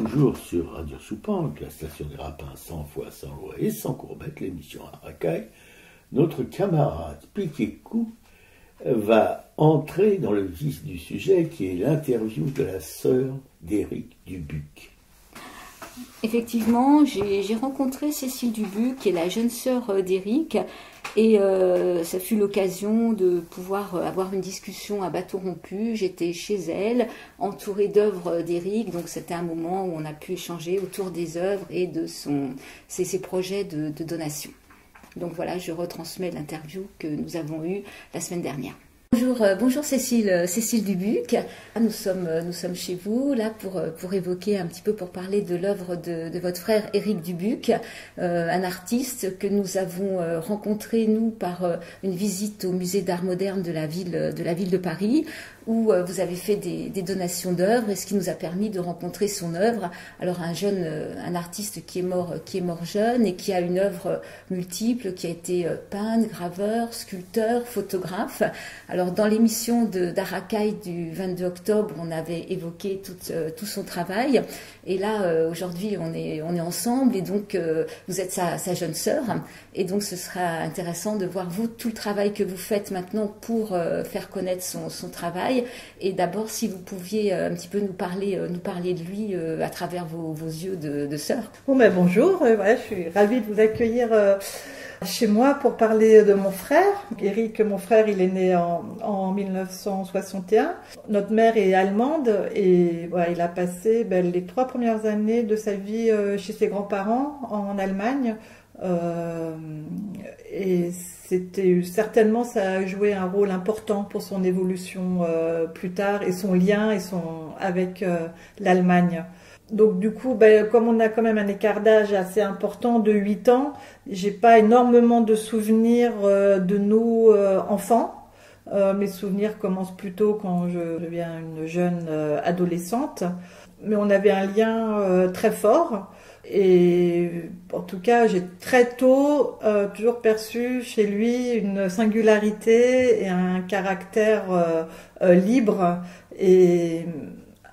Toujours sur Radio Soupanque, la station des Rapins, sans foi, sans loi et sans courbette, l'émission à Racaille, notre camarade Piquet-Cou va entrer dans le vif du sujet qui est l'interview de la sœur d'Éric Dubuc. Effectivement, j'ai rencontré Cécile Dubuc, qui est la jeune sœur d'Éric, et ça fut l'occasion de pouvoir avoir une discussion à bâton rompu. J'étais chez elle, entourée d'œuvres d'Éric, donc c'était un moment où on a pu échanger autour des œuvres et de ses projets de donation. Donc voilà, je retransmets l'interview que nous avons eue la semaine dernière. Bonjour Cécile Dubuc. Nous sommes chez vous là pour évoquer un petit peu, pour parler de l'œuvre de votre frère Éric Dubuc, un artiste que nous avons rencontré nous par une visite au musée d'art moderne de la ville de Paris, où vous avez fait des donations d'œuvres, et ce qui nous a permis de rencontrer son œuvre. Alors un artiste qui est mort jeune et qui a une œuvre multiple, qui a été peintre, graveur, sculpteur, photographe. Alors dans l'émission d'Aracaille du 22 octobre, on avait évoqué tout son travail, et là aujourd'hui on est ensemble, et donc vous êtes sa jeune sœur, et donc ce sera intéressant de voir vous tout le travail que vous faites maintenant pour faire connaître son travail. Et d'abord, si vous pouviez un petit peu nous parler de lui à travers vos yeux de sœur. Bon, ben bonjour, voilà, je suis ravie de vous accueillir chez moi pour parler de mon frère. Éric, mon frère, il est né en 1961. Notre mère est allemande, et voilà, il a passé les 3 premières années de sa vie chez ses grands-parents en Allemagne. Et c'était certainement, ça a joué un rôle important pour son évolution plus tard, et son lien avec l'Allemagne. Donc du coup, comme on a quand même un écart d'âge assez important de 8 ans, j'ai pas énormément de souvenirs de nos enfants. Mes souvenirs commencent plutôt quand je deviens une jeune adolescente. Mais on avait un lien très fort. Et en tout cas, j'ai très tôt toujours perçu chez lui une singularité et un caractère libre et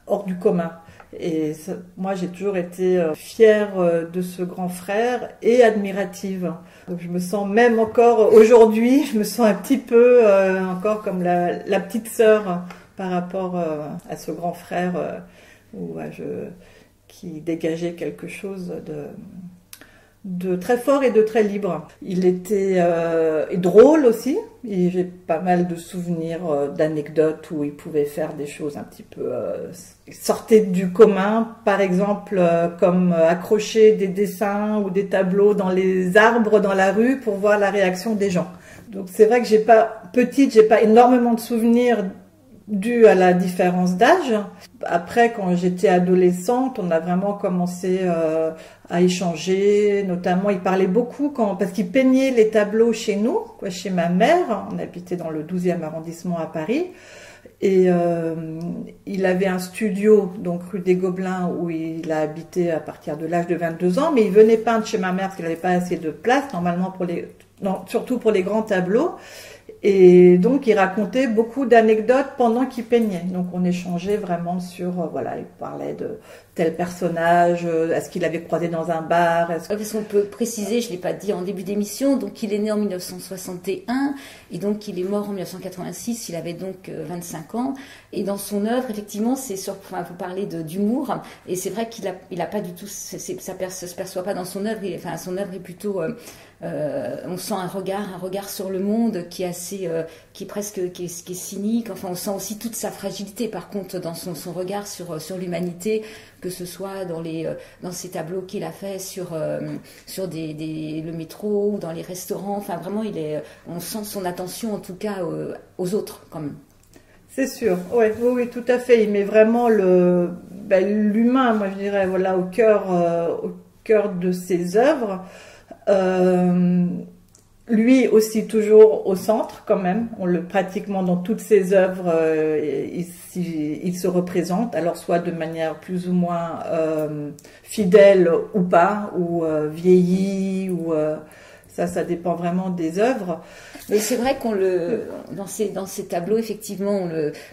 hors du commun. Et ça, moi, j'ai toujours été fière de ce grand frère et admirative. Donc, je me sens même encore aujourd'hui, je me sens un petit peu encore comme la petite sœur par rapport à ce grand frère qui dégageait quelque chose de très fort et de très libre. Il était drôle aussi, et j'ai pas mal de souvenirs d'anecdotes où il pouvait faire des choses un petit peu sortaient du commun, par exemple comme accrocher des dessins ou des tableaux dans les arbres dans la rue pour voir la réaction des gens. Donc c'est vrai que j'ai pas énormément de souvenirs dû à la différence d'âge. Après, quand j'étais adolescente, on a vraiment commencé à échanger. Notamment, il parlait beaucoup parce qu'il peignait les tableaux chez nous, chez ma mère. On habitait dans le 12e arrondissement à Paris. Et il avait un studio, donc rue des Gobelins, où il a habité à partir de l'âge de 22 ans. Mais il venait peindre chez ma mère parce qu'il n'avait pas assez de place, normalement surtout pour les grands tableaux. Et donc, il racontait beaucoup d'anecdotes pendant qu'il peignait. Donc, on échangeait vraiment sur, il parlait de tel personnage, est-ce qu'il avait croisé dans un bar. Parce qu'on peut préciser, je ne l'ai pas dit en début d'émission, donc il est né en 1961, et donc il est mort en 1986, il avait donc 25 ans. Et dans son œuvre, effectivement, vous parlez d'humour, et c'est vrai qu'il a pas du tout, ça se perçoit pas dans son œuvre, son œuvre est plutôt... on sent un regard sur le monde qui est assez, qui est cynique. Enfin, on sent aussi toute sa fragilité. Par contre, dans son regard sur l'humanité, que ce soit dans ces tableaux qu'il a fait sur le métro ou dans les restaurants. Enfin, vraiment, on sent son attention, en tout cas, aux autres, quand même. C'est sûr. Oui, tout à fait. Il met vraiment l'humain, moi je dirais, au cœur de ses œuvres. Lui aussi toujours au centre quand même, pratiquement dans toutes ses œuvres, il se représente, alors soit de manière plus ou moins fidèle ou pas, ou vieilli, ou Ça dépend vraiment des œuvres. Mais c'est vrai qu'on dans ces tableaux, effectivement,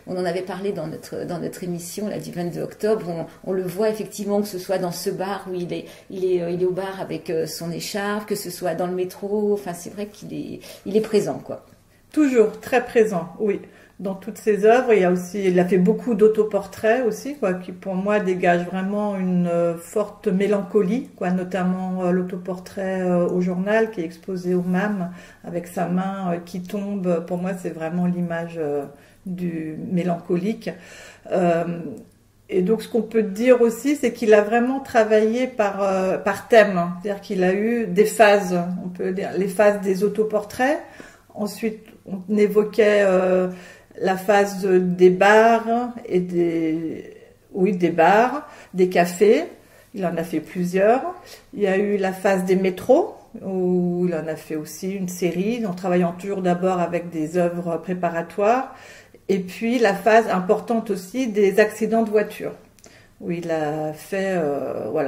on en avait parlé dans notre émission là, du 22 octobre, on le voit effectivement, que ce soit dans ce bar où il est au bar avec son écharpe, que ce soit dans le métro, enfin c'est vrai qu'il est présent, quoi. Toujours très présent, oui. Dans toutes ses œuvres, il a fait beaucoup d'autoportraits aussi, quoi, qui pour moi dégagent vraiment une forte mélancolie, quoi, notamment l'autoportrait au journal qui est exposé au MAM avec sa main qui tombe. Pour moi, c'est vraiment l'image du mélancolique. Et donc, ce qu'on peut dire aussi, c'est qu'il a vraiment travaillé par thème, c'est-à-dire qu'il a eu des phases, on peut dire les phases des autoportraits. Ensuite, on évoquait la phase des bars et des bars, des cafés. Il en a fait plusieurs. Il y a eu la phase des métros, où il en a fait aussi une série, en travaillant toujours d'abord avec des œuvres préparatoires. Et puis la phase importante aussi des accidents de voiture, où il a fait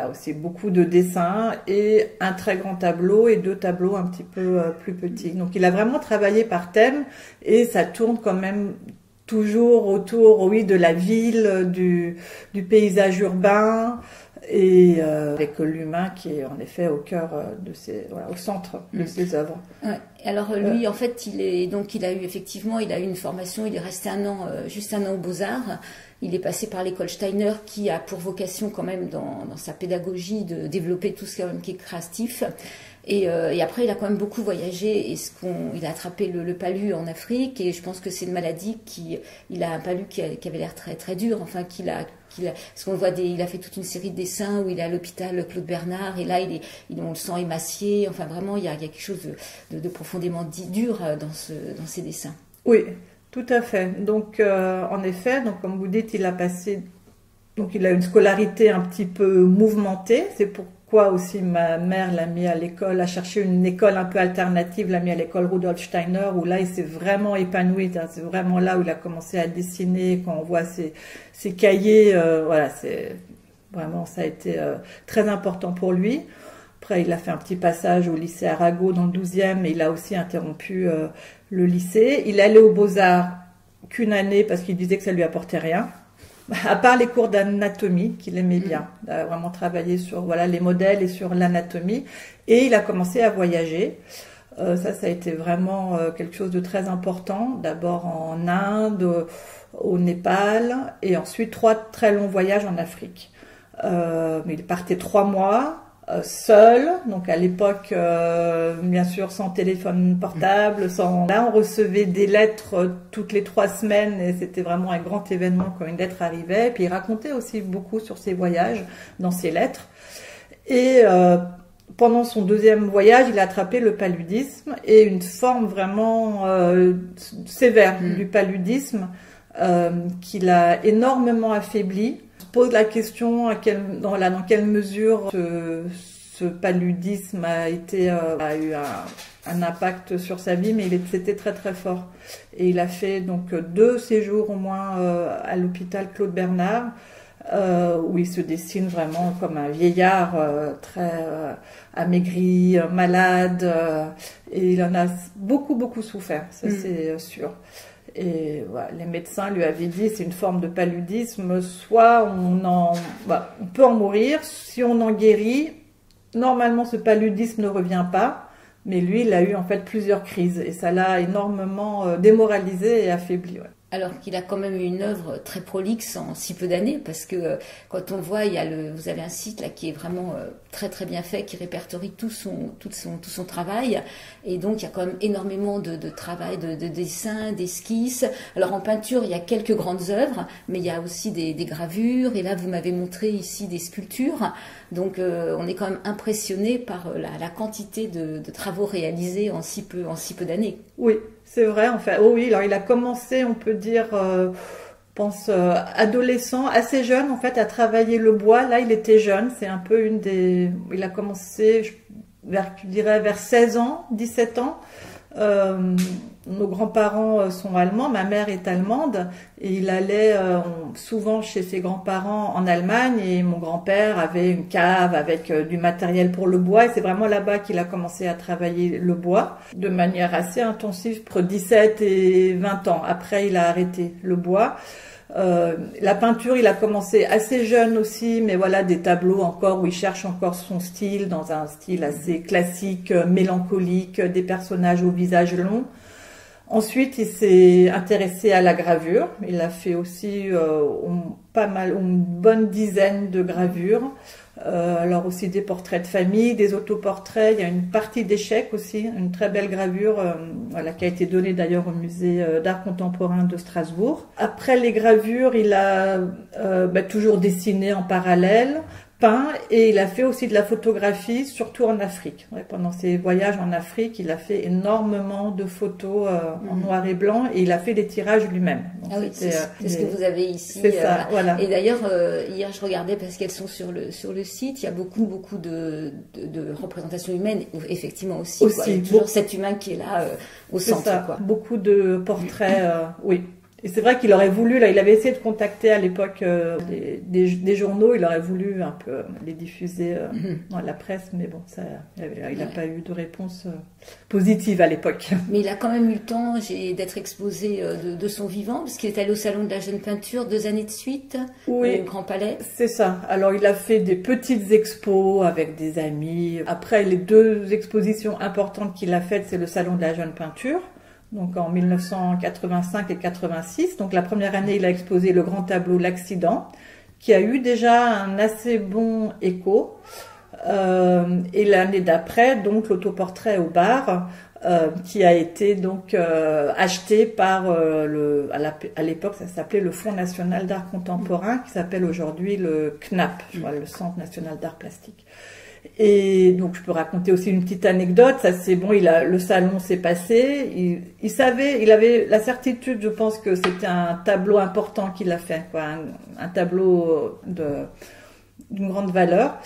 aussi beaucoup de dessins et un très grand tableau et 2 tableaux un petit peu plus petits. Donc il a vraiment travaillé par thème et ça tourne quand même toujours autour, de la ville, du paysage urbain et avec l'humain qui est en effet au cœur au centre de ses œuvres. Ouais. Alors lui, en fait, il a eu une formation, il est resté juste un an aux Beaux-Arts. Il est passé par l'école Steiner qui a pour vocation quand même dans sa pédagogie de développer tout ce qui est créatif. Et après, il a quand même beaucoup voyagé et il a attrapé le palu en Afrique et je pense que c'est une maladie il a un palu qui avait l'air très très dur, enfin parce qu'on voit il a fait toute une série de dessins où il est à l'hôpital Claude Bernard et là on le sent émacié, enfin vraiment il y a quelque chose de profondément dur dans ses dessins. Oui, tout à fait. Donc en effet, comme vous dites, il a une scolarité un petit peu mouvementée, c'est pourquoi aussi ma mère l'a mis à l'école, a cherché une école un peu alternative, l'a mis à l'école Rudolf Steiner, où là il s'est vraiment épanoui, c'est vraiment là où il a commencé à dessiner, quand on voit ses cahiers, c'est vraiment, ça a été très important pour lui. Après, il a fait un petit passage au lycée Arago dans le 12e, et il a aussi interrompu le lycée. Il est allé aux Beaux-Arts qu'une année parce qu'il disait que ça lui apportait rien. À part les cours d'anatomie qu'il aimait bien, il a vraiment travaillé sur les modèles et sur l'anatomie, et il a commencé à voyager. Ça a été vraiment quelque chose de très important. D'abord en Inde, au Népal, et ensuite 3 très longs voyages en Afrique. Mais il partait 3 mois. Seul, donc à l'époque, bien sûr, sans téléphone portable, Là, on recevait des lettres toutes les 3 semaines et c'était vraiment un grand événement quand une lettre arrivait. Et puis il racontait aussi beaucoup sur ses voyages dans ses lettres. Et pendant son 2e voyage, il a attrapé le paludisme et une forme vraiment sévère du paludisme qui l'a énormément affaibli. Pose la question dans quelle mesure ce paludisme a eu un impact sur sa vie, mais c'était très très fort. Et il a fait donc 2 séjours au moins à l'hôpital Claude Bernard, où il se dessine vraiment comme un vieillard très amaigri, malade, et il en a beaucoup beaucoup souffert, ça c'est sûr. Et les médecins lui avaient dit c'est une forme de paludisme, soit on peut en mourir, si on en guérit, normalement ce paludisme ne revient pas, mais lui il a eu en fait plusieurs crises et ça l'a énormément démoralisé et affaibli. Ouais. Alors qu'il a quand même eu une œuvre très prolixe en si peu d'années, parce que quand on le voit, vous avez un site là qui est vraiment très très bien fait, qui répertorie tout son travail, et donc il y a quand même énormément de travail, de dessins, d'esquisses. Alors en peinture, il y a quelques grandes œuvres, mais il y a aussi des gravures, et là vous m'avez montré ici des sculptures, donc on est quand même impressionné par la quantité de travaux réalisés en si peu d'années. Oui. C'est vrai, en fait. Oh oui, alors il a commencé, on peut dire, adolescent, assez jeune, en fait, à travailler le bois. Là, il était jeune, c'est un peu il a commencé, vers 16 ans, 17 ans. Nos grands-parents sont allemands, ma mère est allemande, et il allait souvent chez ses grands-parents en Allemagne, et mon grand-père avait une cave avec du matériel pour le bois, et c'est vraiment là-bas qu'il a commencé à travailler le bois de manière assez intensive, entre 17 et 20 ans. Après, il a arrêté le bois. La peinture, il a commencé assez jeune aussi, mais voilà, des tableaux encore où il cherche encore son style, dans un style assez classique, mélancolique, des personnages au visage long. Ensuite, il s'est intéressé à la gravure. Il a fait aussi une bonne dizaine de gravures. Alors aussi des portraits de famille, des autoportraits. Il y a une partie d'échecs aussi, une très belle gravure voilà, qui a été donnée d'ailleurs au musée d'art contemporain de Strasbourg. Après les gravures, il a toujours dessiné en parallèle, peint, et il a fait aussi de la photographie, surtout en Afrique. Ouais, pendant ses voyages en Afrique, il a fait énormément de photos en noir et blanc, et il a fait des tirages lui-même. Donc, ah oui, c'est ce que vous avez ici. C'est ça, voilà. Et d'ailleurs, hier, je regardais parce qu'elles sont sur le site. Il y a beaucoup de représentations humaines, effectivement aussi. Quoi. Il y a toujours cet humain qui est là au centre. Ça, quoi. Beaucoup de portraits, oui. Et c'est vrai qu'il aurait voulu, là, il avait essayé de contacter à l'époque des journaux, il aurait voulu un peu les diffuser dans la presse, mais bon, ça, il n'a pas eu de réponse positive à l'époque. Mais il a quand même eu le temps d'être exposé de son vivant, parce qu'il est allé au Salon de la Jeune Peinture 2 années de suite, oui, au Grand Palais. C'est ça. Alors, il a fait des petites expos avec des amis. Après, les 2 expositions importantes qu'il a faites, c'est le Salon de la Jeune Peinture. Donc en 1985 et 86. Donc la première année, il a exposé le grand tableau L'Accident, qui a eu déjà un assez bon écho. Et l'année d'après, donc l'autoportrait au bar, qui a été donc acheté par à l'époque ça s'appelait le Fonds national d'art contemporain, qui s'appelle aujourd'hui le CNAP, je crois, le Centre national d'art plastique. Et donc je peux raconter aussi une petite anecdote. Ça c'est bon, le salon s'est passé. Il savait, il avait la certitude, je pense, que c'était un tableau important qu'il a fait, quoi, un tableau d'une grande valeur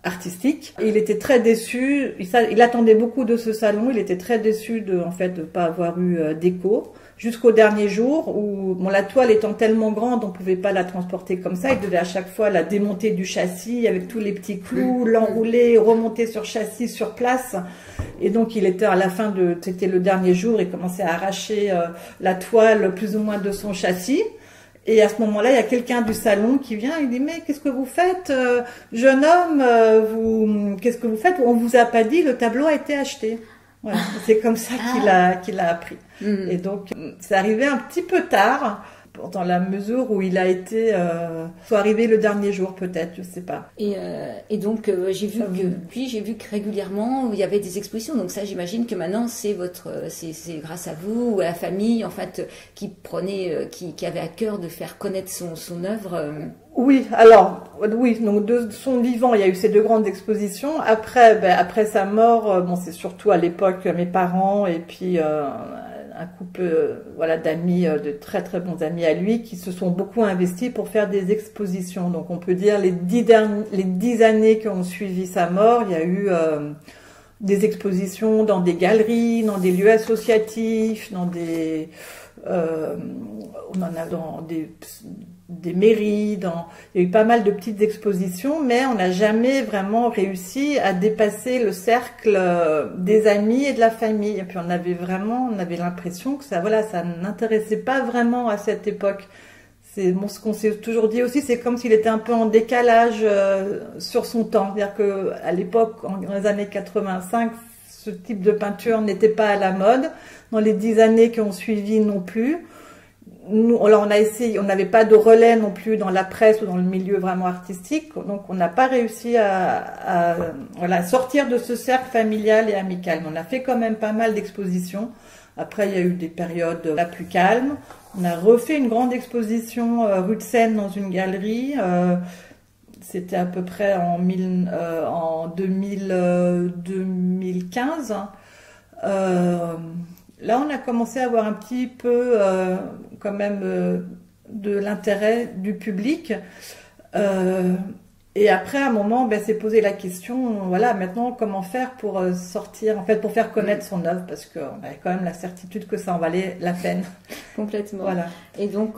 artistique. Et il était très déçu. Il attendait beaucoup de ce salon. Il était très déçu de pas avoir eu d'écho. Jusqu'au dernier jour où, bon, la toile étant tellement grande, on pouvait pas la transporter comme ça. Il devait à chaque fois la démonter du châssis avec tous les petits clous, l'enrouler, remonter sur châssis sur place. Et donc, il était à la fin c'était le dernier jour, il commençait à arracher la toile plus ou moins de son châssis. Et à ce moment-là, il y a quelqu'un du salon qui vient, il dit, mais qu'est-ce que vous faites, jeune homme, qu'est-ce que vous faites? On vous a pas dit, le tableau a été acheté. Voilà, c'est comme ça qu'il a appris. Et donc, c'est arrivé un petit peu tard, dans la mesure où il a été, soit arrivé le dernier jour peut-être, je sais pas. Et donc, j'ai vu que régulièrement, il y avait des expositions. Donc ça, j'imagine que maintenant, c'est grâce à vous ou à la famille, en fait, qui avait à cœur de faire connaître son œuvre. Oui, alors, oui, donc de son vivant, il y a eu ces 2 grandes expositions. Après sa mort, bon, c'est surtout à l'époque mes parents et puis un couple d'amis, de très très bons amis à lui, qui se sont beaucoup investis pour faire des expositions. Donc on peut dire les 10 années qui ont suivi sa mort, il y a eu des expositions dans des galeries, dans des lieux associatifs, dans des des mairies, il y a eu pas mal de petites expositions, mais on n'a jamais vraiment réussi à dépasser le cercle des amis et de la famille. Et puis on avait l'impression que ça n'intéressait pas vraiment à cette époque. C'est bon, ce qu'on s'est toujours dit aussi, c'est comme s'il était un peu en décalage sur son temps. C'est-à-dire que à l'époque, dans les années 85, ce type de peinture n'était pas à la mode. Dans les 10 années qui ont suivi non plus. Nous, alors on a essayé, on n'avait pas de relais non plus dans la presse ou dans le milieu vraiment artistique, donc on n'a pas réussi à sortir de ce cercle familial et amical. Mais on a fait quand même pas mal d'expositions. Après, il y a eu des périodes plus calmes. On a refait une grande exposition rue de Seine dans une galerie. C'était à peu près en 2015. Là, on a commencé à avoir un petit peu quand même de l'intérêt du public. Et après, à un moment, s'est posé la question, voilà, maintenant, comment faire pour sortir, en fait, pour faire connaître son œuvre, parce qu'on avait quand même la certitude que ça en valait la peine. Complètement. Voilà. Et donc,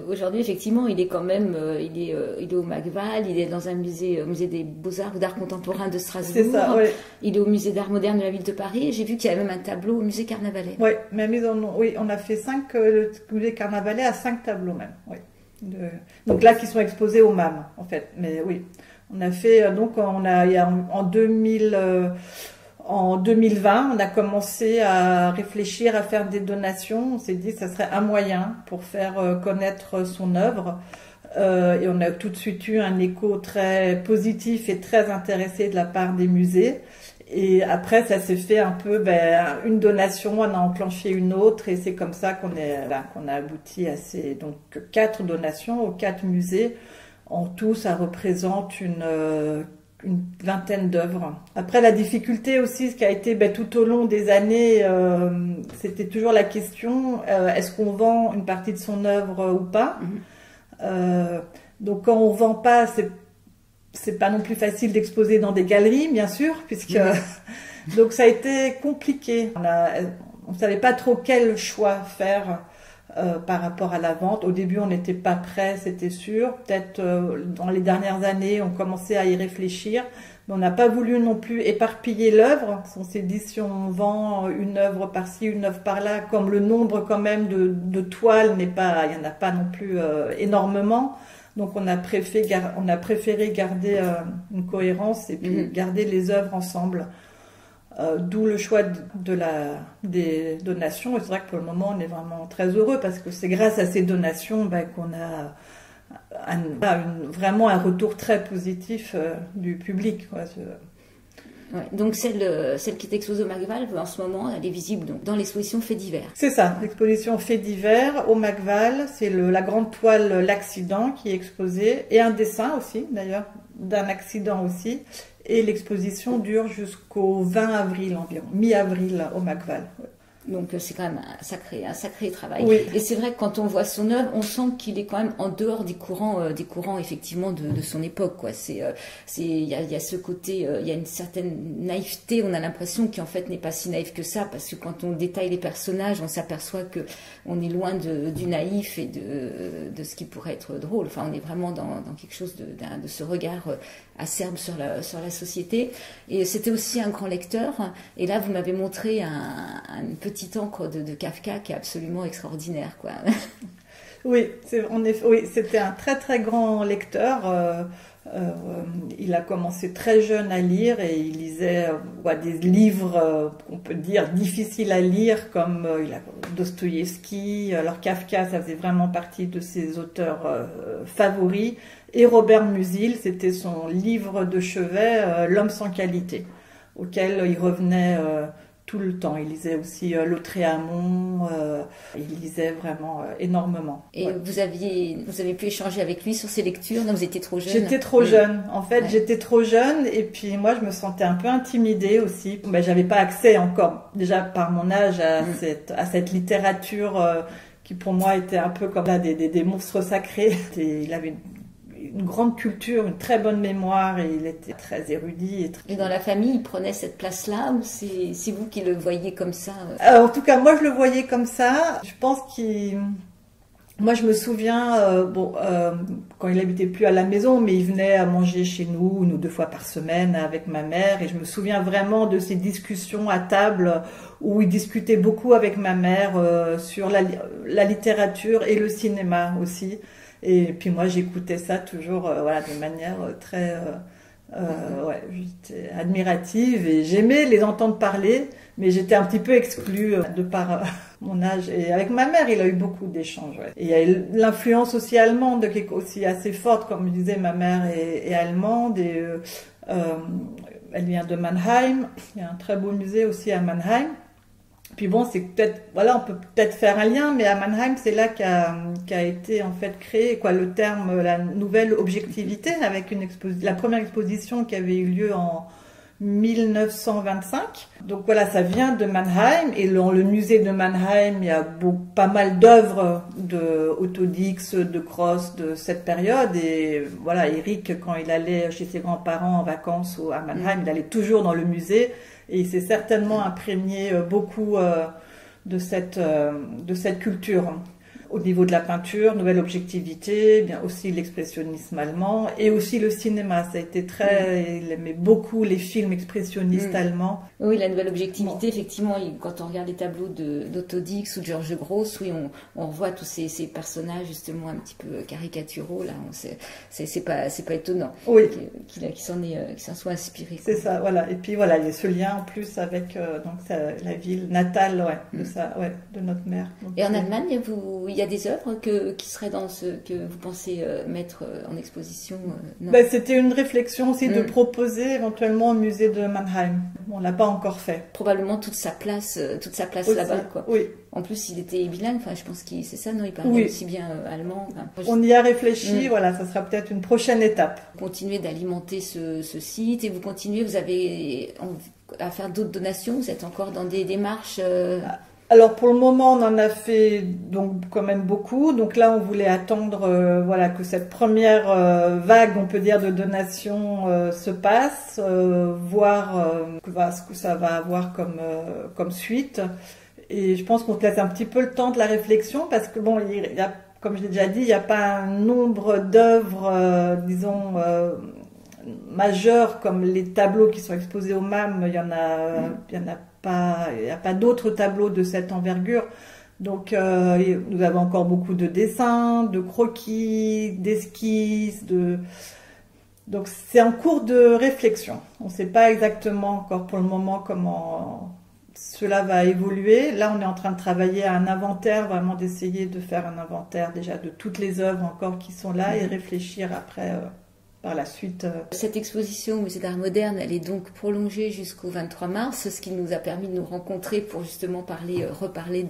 aujourd'hui, effectivement, il est quand même, il est au Macval, il est dans un musée, au musée des Beaux-Arts ou d'Art Contemporain de Strasbourg. C'est ça, oui. Il est au musée d'Art Moderne de la ville de Paris, et j'ai vu qu'il y avait même un tableau au musée Carnavalet. Oui, mais on a fait le musée Carnavalet à 5 tableaux même, oui. Donc là, qui sont exposés au MAM, en fait. Mais oui, on a fait, donc en 2020, on a commencé à réfléchir à faire des donations. On s'est dit que ça serait un moyen pour faire connaître son œuvre. Et on a tout de suite eu un écho très positif et très intéressé de la part des musées. Et après, ça s'est fait un peu, une donation, on a enclenché une autre, et c'est comme ça qu'on a abouti à donc 4 donations aux 4 musées. En tout, ça représente une vingtaine d'œuvres. Après, la difficulté aussi, ce qui a été tout au long des années, c'était toujours la question, est-ce qu'on vend une partie de son œuvre ou pas? Donc quand on vend pas, c'est pas non plus facile d'exposer dans des galeries, bien sûr, puisque donc ça a été compliqué. On savait pas trop quel choix faire par rapport à la vente. Au début, on n'était pas prêt, c'était sûr. Peut-être dans les dernières années, on commençait à y réfléchir, mais on n'a pas voulu non plus éparpiller l'œuvre. On s'est dit, si on vend une œuvre par-ci, une œuvre par-là, comme le nombre quand même de toiles il y en a pas non plus énormément. Donc on a préféré garder une cohérence et puis garder les œuvres ensemble. D'où le choix des donations. Et c'est vrai que pour le moment, on est vraiment très heureux parce que c'est grâce à ces donations qu'on a vraiment un retour très positif du public, quoi. Ouais, donc celle qui est exposée au Macval, en ce moment, elle est visible donc, dans l'exposition Faits divers. C'est ça, l'exposition Faits divers au Macval, c'est la grande toile L'accident qui est exposée, et un dessin aussi d'ailleurs, d'un accident aussi, et l'exposition dure jusqu'au 20 avril environ, mi-avril au Macval. Ouais. Donc c'est quand même un sacré travail. Oui. Et c'est vrai que quand on voit son œuvre, on sent qu'il est quand même en dehors des courants effectivement de son époque, quoi. Il y a ce côté, il y a une certaine naïveté. On a l'impression qu'en fait n'est pas si naïf que ça, parce que quand on détaille les personnages, on s'aperçoit que on est loin du naïf et de ce qui pourrait être drôle. Enfin, on est vraiment dans quelque chose de ce regard acerbe sur la société. Et c'était aussi un grand lecteur. Et là, vous m'avez montré une petite encre de Kafka qui est absolument extraordinaire, quoi. Oui, c'était un très très grand lecteur. Il a commencé très jeune à lire et il lisait des livres on peut dire difficiles à lire, comme Dostoïevski. Alors Kafka, ça faisait vraiment partie de ses auteurs favoris. Et Robert Musil, c'était son livre de chevet, L'homme sans qualité, auquel il revenait tout le temps. Il lisait aussi Lautréamont, il lisait vraiment énormément. Et vous avez pu échanger avec lui sur ses lectures? Non, vous étiez trop jeune. J'étais trop jeune. En fait, j'étais trop jeune, et puis moi, je me sentais un peu intimidée aussi. J'avais pas accès encore, déjà par mon âge, à cette littérature qui pour moi était un peu comme des monstres sacrés. Il avait une grande culture, une très bonne mémoire, et il était très érudit. Et dans la famille, il prenait cette place-là, ou c'est vous qui le voyez comme ça? En tout cas, moi je le voyais comme ça. Je pense moi je me souviens, quand il habitait plus à la maison, mais il venait à manger chez nous 1 ou 2 fois par semaine avec ma mère, et je me souviens vraiment de ces discussions à table où il discutait beaucoup avec ma mère sur la littérature et le cinéma aussi. Et puis moi, j'écoutais ça toujours de manière très j'étais admirative, et j'aimais les entendre parler, mais j'étais un petit peu exclue de par mon âge. Et avec ma mère, il a eu beaucoup d'échanges. Ouais. Et il y a l'influence aussi allemande qui est aussi assez forte. Comme je disais, ma mère est allemande, et elle vient de Mannheim. Il y a un très beau musée aussi à Mannheim. Puis bon, c'est peut-être, on peut peut-être faire un lien, mais à Mannheim, c'est là qu'a été en fait créé le terme, la nouvelle objectivité, avec la première exposition qui avait eu lieu en 1925. Donc voilà, ça vient de Mannheim, et dans le musée de Mannheim, il y a pas mal d'œuvres de Otto Dix, de Cross de cette période. Et voilà, Eric, quand il allait chez ses grands-parents en vacances à Mannheim, il allait toujours dans le musée, et il s'est certainement imprégné beaucoup de cette culture. Au niveau de la peinture, nouvelle objectivité, bien aussi l'expressionnisme allemand, et aussi le cinéma. Ça a été il aimait beaucoup les films expressionnistes allemands. Oui, la nouvelle objectivité, effectivement, quand on regarde les tableaux d'Otto Dix ou de Georges Grosz, oui, on revoit tous ces personnages justement un petit peu caricaturaux. Là, c'est pas étonnant qu'il s'en soit inspiré. C'est ça, voilà. Et puis voilà, il y a ce lien en plus avec la ville natale, de notre mère. Donc, et en Allemagne, il y a des œuvres qui seraient dans ce que vous pensez mettre en exposition non? C'était une réflexion aussi de proposer éventuellement au musée de Mannheim. On l'a pas encore fait. Probablement toute sa place aussi, là-bas, quoi. Oui. En plus, il était bilingue. Enfin, je pense c'est ça, non? Il parlait aussi bien allemand. On y a réfléchi. Voilà, ça sera peut-être une prochaine étape. Vous continuez d'alimenter ce site et vous avez à faire d'autres donations. Vous êtes encore dans des démarches. Alors pour le moment, on en a fait donc quand même beaucoup. Donc là, on voulait attendre que cette première vague, on peut dire, de donations se passe, voir ce que ça va avoir comme suite. Et je pense qu'on te laisse un petit peu le temps de la réflexion, parce que bon, comme je l'ai déjà dit, il n'y a pas un nombre d'œuvres, disons, majeures comme les tableaux qui sont exposés au MAM. Il y en a pas, il n'y a pas d'autres tableaux de cette envergure. Donc nous avons encore beaucoup de dessins, de croquis, d'esquisses, donc c'est en cours de réflexion. On ne sait pas exactement encore pour le moment comment cela va évoluer. Là, on est en train de travailler à un inventaire, vraiment d'essayer de faire un inventaire déjà de toutes les œuvres encore qui sont là, et réfléchir après par la suite. Cette exposition au Musée d'Art Moderne, elle est donc prolongée jusqu'au 23 mars, ce qui nous a permis de nous rencontrer pour justement reparler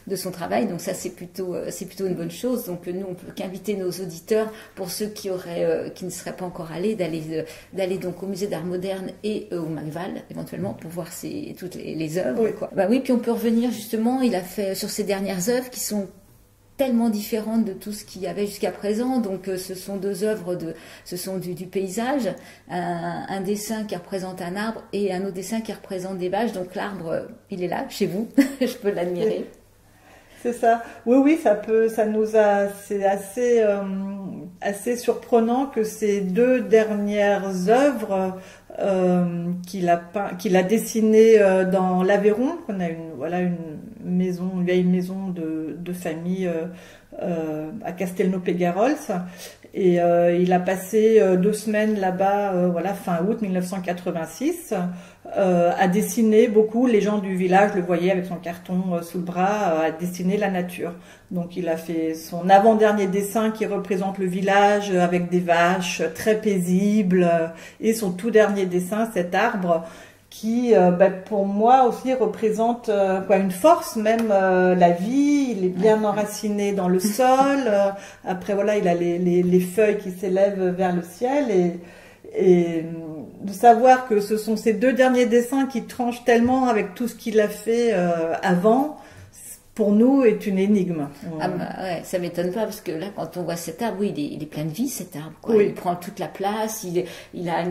de son travail. Donc ça, c'est plutôt une bonne chose. Donc nous, on peut qu'inviter nos auditeurs, pour ceux qui ne seraient pas encore allés, d'aller donc au Musée d'Art Moderne et au Magval, éventuellement, pour voir toutes les œuvres. Oui. Oui, puis on peut revenir justement, il a fait sur ses dernières œuvres qui sont tellement différentes de tout ce qu'il y avait jusqu'à présent. Donc ce sont deux œuvres, ce sont du paysage, un dessin qui représente un arbre et un autre dessin qui représente des vaches. Donc l'arbre, il est là, chez vous, je peux l'admirer. C'est ça. Oui, c'est assez surprenant que ces deux dernières œuvres qu'il a dessinées dans l'Aveyron. On a une vieille maison de famille à Castelnau-Pégarols, et il a passé 2 semaines là-bas, fin août 1986, à dessiner beaucoup. Les gens du village le voyaient avec son carton sous le bras, à dessiner la nature. Donc il a fait son avant-dernier dessin qui représente le village avec des vaches, très paisible, et son tout dernier dessin, cet arbre, qui pour moi aussi représente une force, même la vie. Il est bien enraciné dans le sol. Après il a les feuilles qui s'élèvent vers le ciel, et de savoir que ce sont ces 2 derniers dessins qui tranchent tellement avec tout ce qu'il a fait avant, pour nous, est une énigme. Ça m'étonne pas, parce que là, quand on voit cet arbre, il est plein de vie, cet arbre. Oui. Il prend toute la place, il a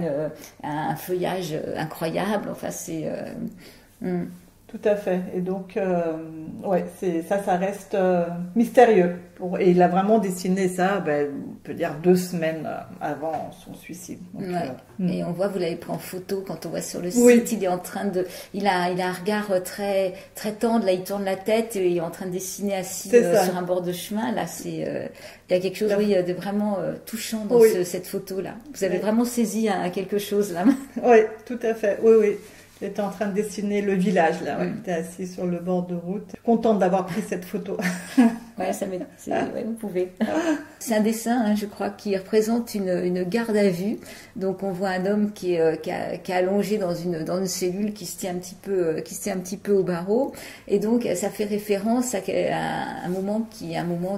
un feuillage incroyable. Enfin, c'est... Tout à fait. Et donc, ça reste mystérieux. Et il a vraiment dessiné ça, on peut dire 2 semaines avant son suicide. Donc, Et on voit, vous l'avez pris en photo quand on voit sur le site. Il est en train il a un regard très très tendre. Là, il tourne la tête et il est en train de dessiner assis sur un bord de chemin. Là, il y a quelque chose, de vraiment touchant dans cette photo-là. Vous avez vraiment saisi quelque chose là. Oui, tout à fait. Oui. Il était en train de dessiner le village, là. Il était assis sur le bord de route. Contente d'avoir pris cette photo. Vous pouvez. C'est un dessin, je crois, qui représente une garde à vue. Donc on voit un homme qui est allongé dans une cellule qui se tient un petit peu au barreau. Et donc ça fait référence à un moment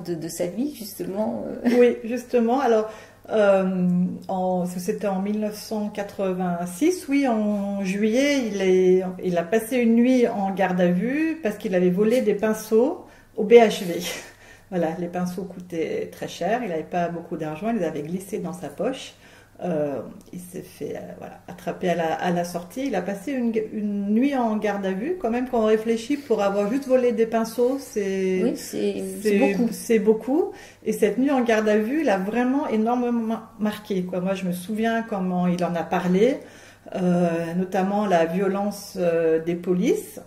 de sa vie, justement. Oui, justement. Alors C'était en 1986, oui, en juillet, il a passé une nuit en garde à vue parce qu'il avait volé des pinceaux au BHV. Voilà, les pinceaux coûtaient très cher, il n'avait pas beaucoup d'argent, il les avait glissés dans sa poche. Il s'est fait attraper à la sortie. Il a passé une nuit en garde à vue. Quand même, quand on réfléchit, pour avoir juste volé des pinceaux, c'est beaucoup. C'est beaucoup. Et cette nuit en garde à vue, il a vraiment énormément marqué, quoi. Moi, je me souviens comment il en a parlé. Notamment la violence des polices.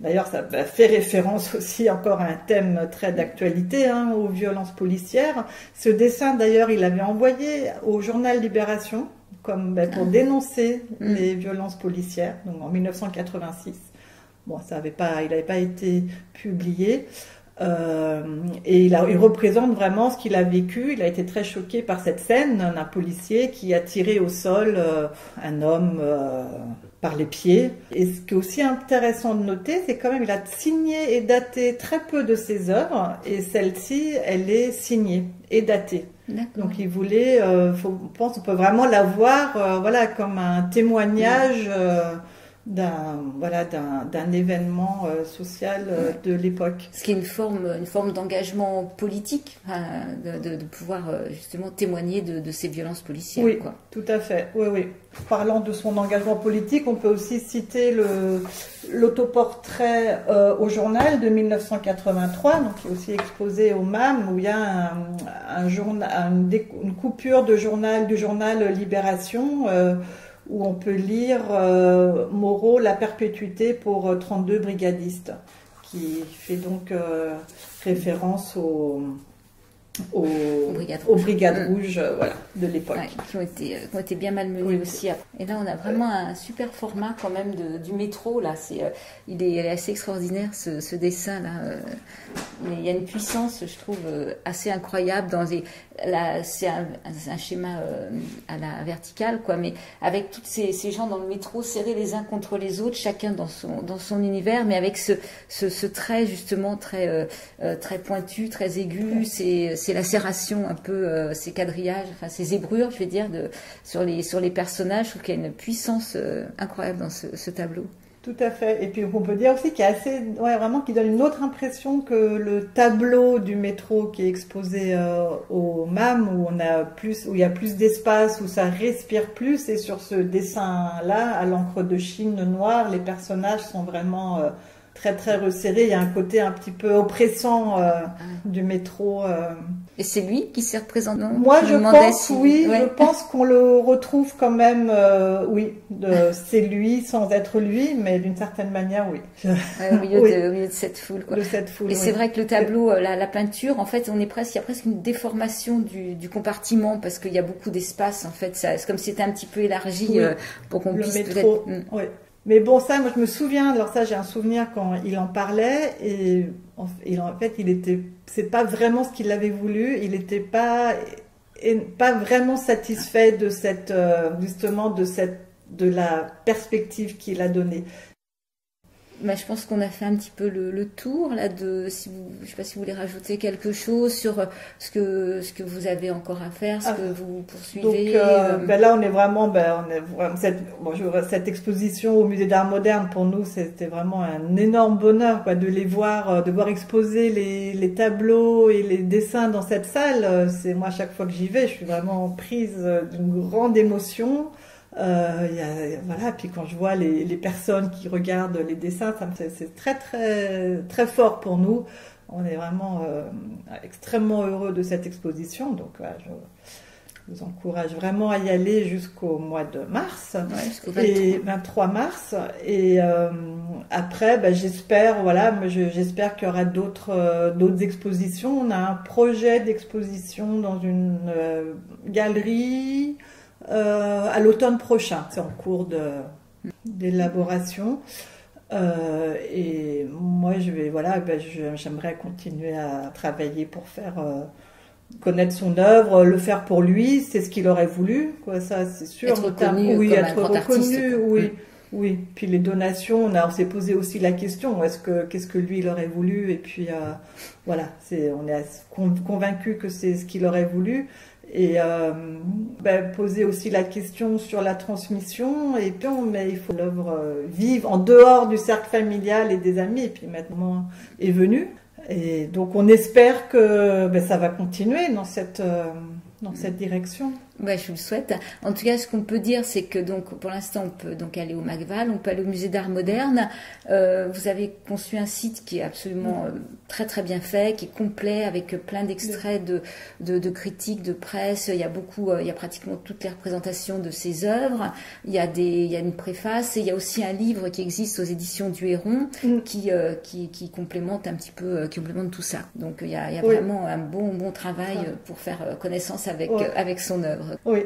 D'ailleurs, ça fait référence aussi encore à un thème très d'actualité, hein, aux violences policières. Ce dessin, d'ailleurs, il l'avait envoyé au journal Libération pour dénoncer les violences policières, donc en 1986. Bon, il n'avait pas été publié. Et il représente vraiment ce qu'il a vécu. Il a été très choqué par cette scène d'un policier qui a tiré au sol un homme par les pieds. Et ce qui est aussi intéressant de noter, c'est quand même il a signé et daté très peu de ses œuvres, et celle-ci, elle est signée et datée. Donc il voulait, on peut vraiment la voir comme un témoignage d'un événement social de l'époque. Ce qui est une forme d'engagement politique, de pouvoir justement témoigner de ces violences policières. Oui, quoi. Tout à fait. Oui. Parlant de son engagement politique, on peut aussi citer l'autoportrait au journal de 1983, donc qui est aussi exposé au MAM, où il y a une coupure du journal Libération, où on peut lire Moreau, la perpétuité pour 32 brigadistes, qui fait donc référence aux brigades rouges de l'époque. Qui ont été bien malmenées aussi. Et là, on a vraiment un super format quand même du métro. Là, il est assez extraordinaire ce dessin là. Il y a une puissance, je trouve, assez incroyable c'est un schéma à la verticale, quoi, mais avec tous ces gens dans le métro serrés les uns contre les autres, chacun dans son univers, mais avec ce trait justement très pointu, très aigu, c'est la serration un peu, ces quadrillages, enfin ces zébrures, je vais dire, sur les personnages. Je trouve qu'il y a une puissance incroyable dans ce tableau. Tout à fait. Et puis on peut dire aussi qu'il y a vraiment qui donne une autre impression que le tableau du métro qui est exposé au MAM, où il y a plus d'espace, où ça respire plus. Et sur ce dessin-là, à l'encre de Chine noire, les personnages sont vraiment très très resserrés. Il y a un côté un petit peu oppressant du métro. Et c'est lui qui s'est représenté, non? Moi, je pense, je pense qu'on le retrouve quand même, c'est lui sans être lui, mais d'une certaine manière, oui. Au milieu de cette foule, quoi. Et c'est vrai que le tableau, la peinture, en fait, il y a presque une déformation du compartiment, parce qu'il y a beaucoup d'espace, en fait. C'est comme si c'était un petit peu élargi pour qu'on puisse peut-être... Oui. Mais bon, ça, moi, je me souviens, alors ça, j'ai un souvenir quand il en parlait, et en fait, c'est pas vraiment ce qu'il avait voulu, il n'était pas vraiment satisfait de de la perspective qu'il a donnée. Je pense qu'on a fait un petit peu le tour là je sais pas si vous voulez rajouter quelque chose sur ce que vous avez encore à faire, ce que vous poursuivez. Donc là on est vraiment, cette exposition au musée d'art moderne, pour nous c'était vraiment un énorme bonheur, quoi, de voir exposer les tableaux et les dessins dans cette salle. C'est moi, chaque fois que j'y vais, je suis vraiment prise d'une grande émotion. Puis quand je vois les personnes qui regardent les dessins, c'est très très très fort pour nous. On est vraiment extrêmement heureux de cette exposition, donc je vous encourage vraiment à y aller jusqu'au mois de mars, jusqu'au 23 mars. Et après, j'espère qu'il y aura d'autres expositions. On a un projet d'exposition dans une galerie à l'automne prochain. C'est en cours d'élaboration. Et moi, j'aimerais continuer à travailler pour faire connaître son œuvre, le faire pour lui, c'est ce qu'il aurait voulu, quoi, ça c'est sûr. Être reconnu, être reconnu, oui. Puis les donations, on s'est posé aussi la question, qu'est-ce que lui il aurait voulu, et puis on est convaincu que c'est ce qu'il aurait voulu. Et poser aussi la question sur la transmission, et puis mais il faut l'œuvre vive en dehors du cercle familial et des amis, et puis maintenant est venu. Et donc on espère que ça va continuer dans cette direction. Ouais, je vous le souhaite. En tout cas, ce qu'on peut dire, c'est que donc pour l'instant, on peut donc aller au Macval, on peut aller au musée d'art moderne. Vous avez conçu un site qui est absolument très très bien fait, qui est complet, avec plein d'extraits de critiques, de presse. Il y a pratiquement toutes les représentations de ses œuvres. Il y a une préface, et il y a aussi un livre qui existe aux éditions du Héron qui complémente un petit peu, qui complémente tout ça. Donc il y a vraiment un bon travail pour faire connaissance avec son œuvre. Oui,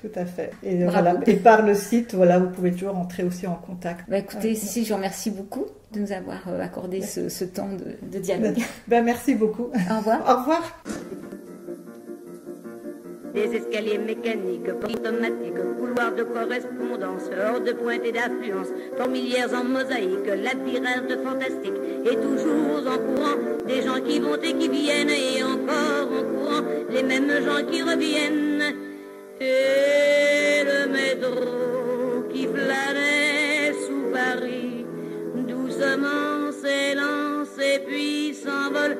tout à fait. Et, et par le site, vous pouvez toujours entrer aussi en contact. Écoutez, Cécile, je vous remercie beaucoup de nous avoir accordé ce temps de dialogue. Merci beaucoup. Au revoir. Au revoir. Des escaliers mécaniques, automatiques, couloirs de correspondance, hors de pointe et d'affluence, fourmilières en mosaïque, labyrinthe fantastique, et toujours en courant, des gens qui vont et qui viennent, et encore en courant, les mêmes gens qui reviennent. Et le métro qui flânait sous Paris, doucement s'élance et puis s'envole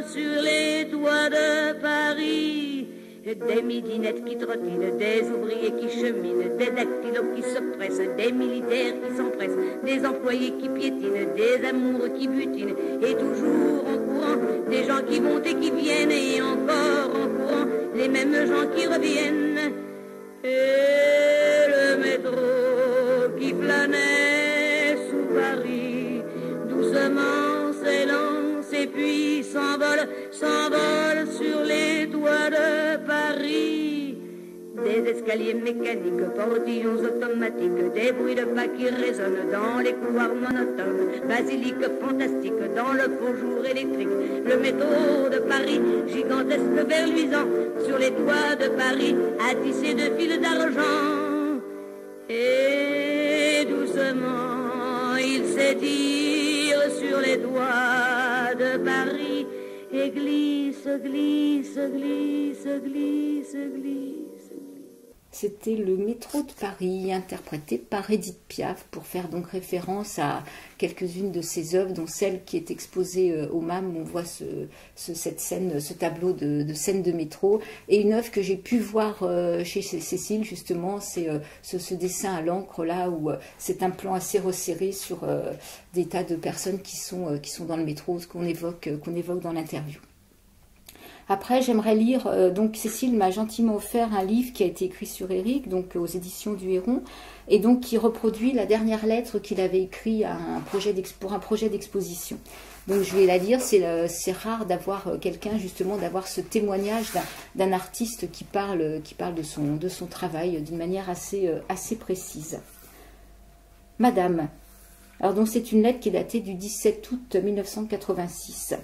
sur les toits de Paris. Des midinettes qui trottinent, des ouvriers qui cheminent, des dactylos qui se pressent, des militaires qui s'empressent, des employés qui piétinent, des amoureux qui butinent, et toujours en courant, des gens qui vont et qui viennent, et encore en courant, les mêmes gens qui reviennent. Et le métro qui flânait sous Paris, doucement s'élance et puis s'envole sur les toits de Paris. Des escaliers mécaniques, portillons automatiques, des bruits de pas qui résonnent dans les couloirs monotones, basiliques fantastiques dans le faux jour électrique. Le métro de Paris, gigantesque verluisant, sur les toits de Paris, à tisser de fils d'argent. Et doucement, il s'étire sur les toits de Paris, et glisse, glisse, glisse, glisse, glisse. C'était le métro de Paris, interprété par Édith Piaf, pour faire donc référence à quelques-unes de ses œuvres, dont celle qui est exposée au MAM, où on voit cette scène, ce tableau de scène de métro. Et une œuvre que j'ai pu voir chez Cécile, justement, c'est ce dessin à l'encre, là, où c'est un plan assez resserré sur des tas de personnes qui sont dans le métro, ce qu'on évoque dans l'interview. Après, j'aimerais lire, donc Cécile m'a gentiment offert un livre qui a été écrit sur Éric, donc aux éditions du Héron, et donc qui reproduit la dernière lettre qu'il avait écrite pour un projet d'exposition. Donc je vais la lire, c'est rare d'avoir quelqu'un, justement, d'avoir ce témoignage d'un artiste qui parle de son travail d'une manière assez précise. Madame, alors donc c'est une lettre qui est datée du 17 août 1986.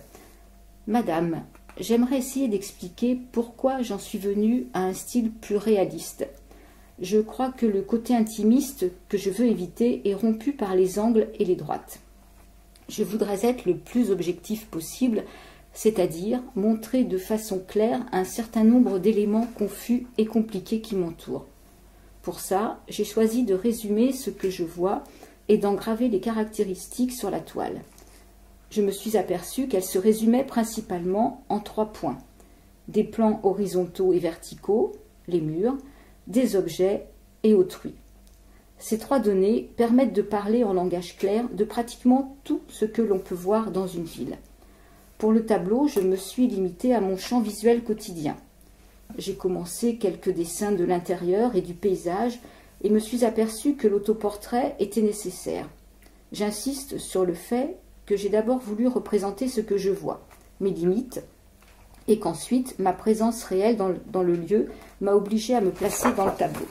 Madame, j'aimerais essayer d'expliquer pourquoi j'en suis venue à un style plus réaliste. Je crois que le côté intimiste que je veux éviter est rompu par les angles et les droites. Je voudrais être le plus objectif possible, c'est-à-dire montrer de façon claire un certain nombre d'éléments confus et compliqués qui m'entourent. Pour ça, j'ai choisi de résumer ce que je vois et d'engraver les caractéristiques sur la toile. Je me suis aperçue qu'elle se résumait principalement en 3 points. Des plans horizontaux et verticaux, les murs, des objets et autrui. Ces 3 données permettent de parler en langage clair de pratiquement tout ce que l'on peut voir dans une ville. Pour le tableau, je me suis limitée à mon champ visuel quotidien. J'ai commencé quelques dessins de l'intérieur et du paysage et me suis aperçue que l'autoportrait était nécessaire. J'insiste sur le fait que j'ai d'abord voulu représenter ce que je vois, mes limites, et qu'ensuite ma présence réelle dans le lieu m'a obligée à me placer dans le tableau.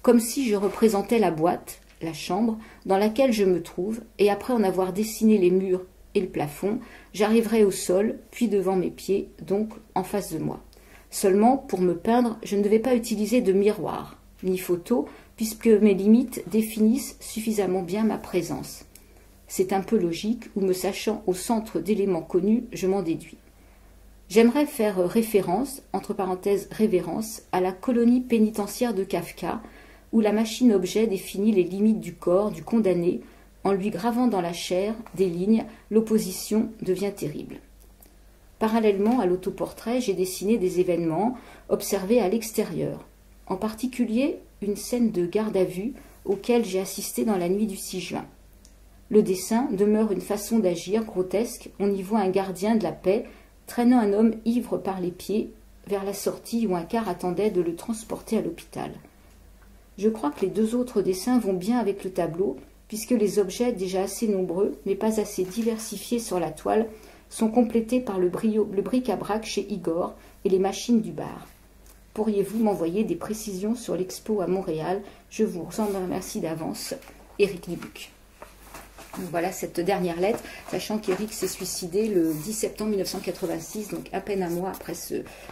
Comme si je représentais la boîte, la chambre, dans laquelle je me trouve, et après en avoir dessiné les murs et le plafond, j'arriverai au sol, puis devant mes pieds, donc en face de moi. Seulement, pour me peindre, je ne devais pas utiliser de miroir, ni photo, puisque mes limites définissent suffisamment bien ma présence. C'est un peu logique, ou me sachant au centre d'éléments connus, je m'en déduis. J'aimerais faire référence, entre parenthèses révérence, à la colonie pénitentiaire de Kafka, où la machine-objet définit les limites du corps du condamné en lui gravant dans la chair des lignes, l'opposition devient terrible. Parallèlement à l'autoportrait, j'ai dessiné des événements observés à l'extérieur, en particulier une scène de garde à vue auquel j'ai assisté dans la nuit du 6 juin. Le dessin demeure une façon d'agir grotesque, on y voit un gardien de la paix traînant un homme ivre par les pieds vers la sortie où un car attendait de le transporter à l'hôpital. Je crois que les deux autres dessins vont bien avec le tableau, puisque les objets déjà assez nombreux, mais pas assez diversifiés sur la toile, sont complétés par le bric-à-brac chez Igor et les machines du bar. Pourriez-vous m'envoyer des précisions sur l'expo à Montréal? Je vous en remercie d'avance. Éric Dubuc. Donc voilà cette dernière lettre, sachant qu'Éric s'est suicidé le 10 septembre 1986, donc à peine un mois après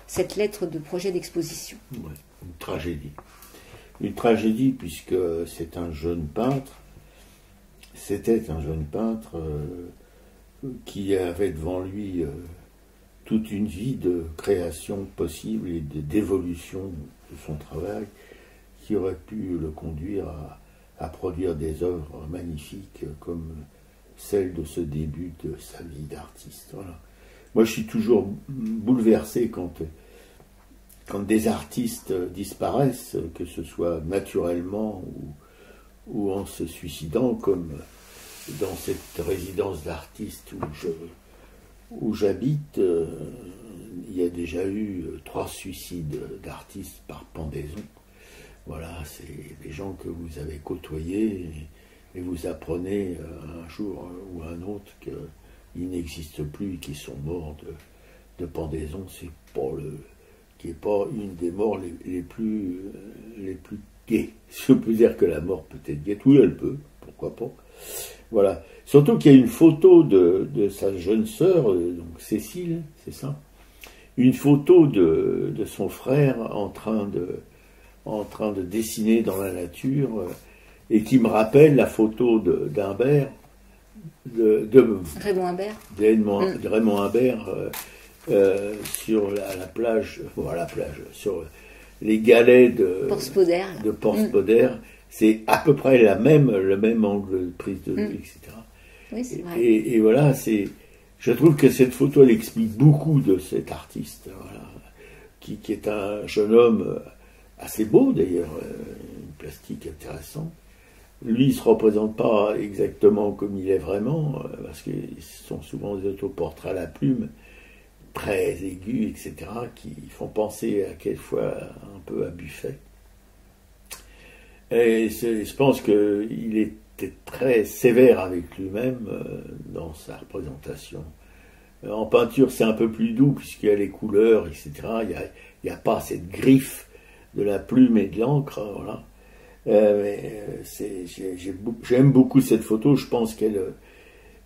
cette lettre de projet d'exposition. Ouais, une tragédie. Une tragédie puisque c'est un jeune peintre, c'était un jeune peintre qui avait devant lui toute une vie de création possible et d'évolution de son travail qui aurait pu le conduire à produire des œuvres magnifiques comme celle de ce début de sa vie d'artiste. Voilà. Moi, je suis toujours bouleversé quand des artistes disparaissent, que ce soit naturellement ou en se suicidant, comme dans cette résidence d'artistes où j'habite, il y a déjà eu 3 suicides d'artistes par pendaison. Voilà, c'est des gens que vous avez côtoyés et vous apprenez un jour ou un autre qu'ils n'existent plus et qu'ils sont morts de pendaison. C'est qui n'est pas une des morts les plus gaies. Si on peut dire que la mort peut être gaie, oui, elle peut, pourquoi pas. Voilà. Surtout qu'il y a une photo de sa jeune sœur, donc Cécile, c'est ça, une photo de son frère en train de dessiner dans la nature, et qui me rappelle la photo d'Humbert, de Raymond Humbert, de Raymond Humbert, sur la plage, sur les galets de Porspoder. C'est à peu près le même angle de prise de vue, etc. Oui, c'est vrai. Et voilà, je trouve que cette photo, elle explique beaucoup de cet artiste, voilà, qui est un jeune homme assez beau d'ailleurs, une plastique intéressante. Lui, il ne se représente pas exactement comme il est vraiment, parce que ce sont souvent des autoportraits à la plume, très aigus, etc., qui font penser à quelquefois un peu à Buffet. Et je pense qu'il était très sévère avec lui-même dans sa représentation. En peinture, c'est un peu plus doux, puisqu'il y a les couleurs, etc. Il n'y a pas cette griffe de la plume et de l'encre, voilà. J'aime beaucoup cette photo. Je pense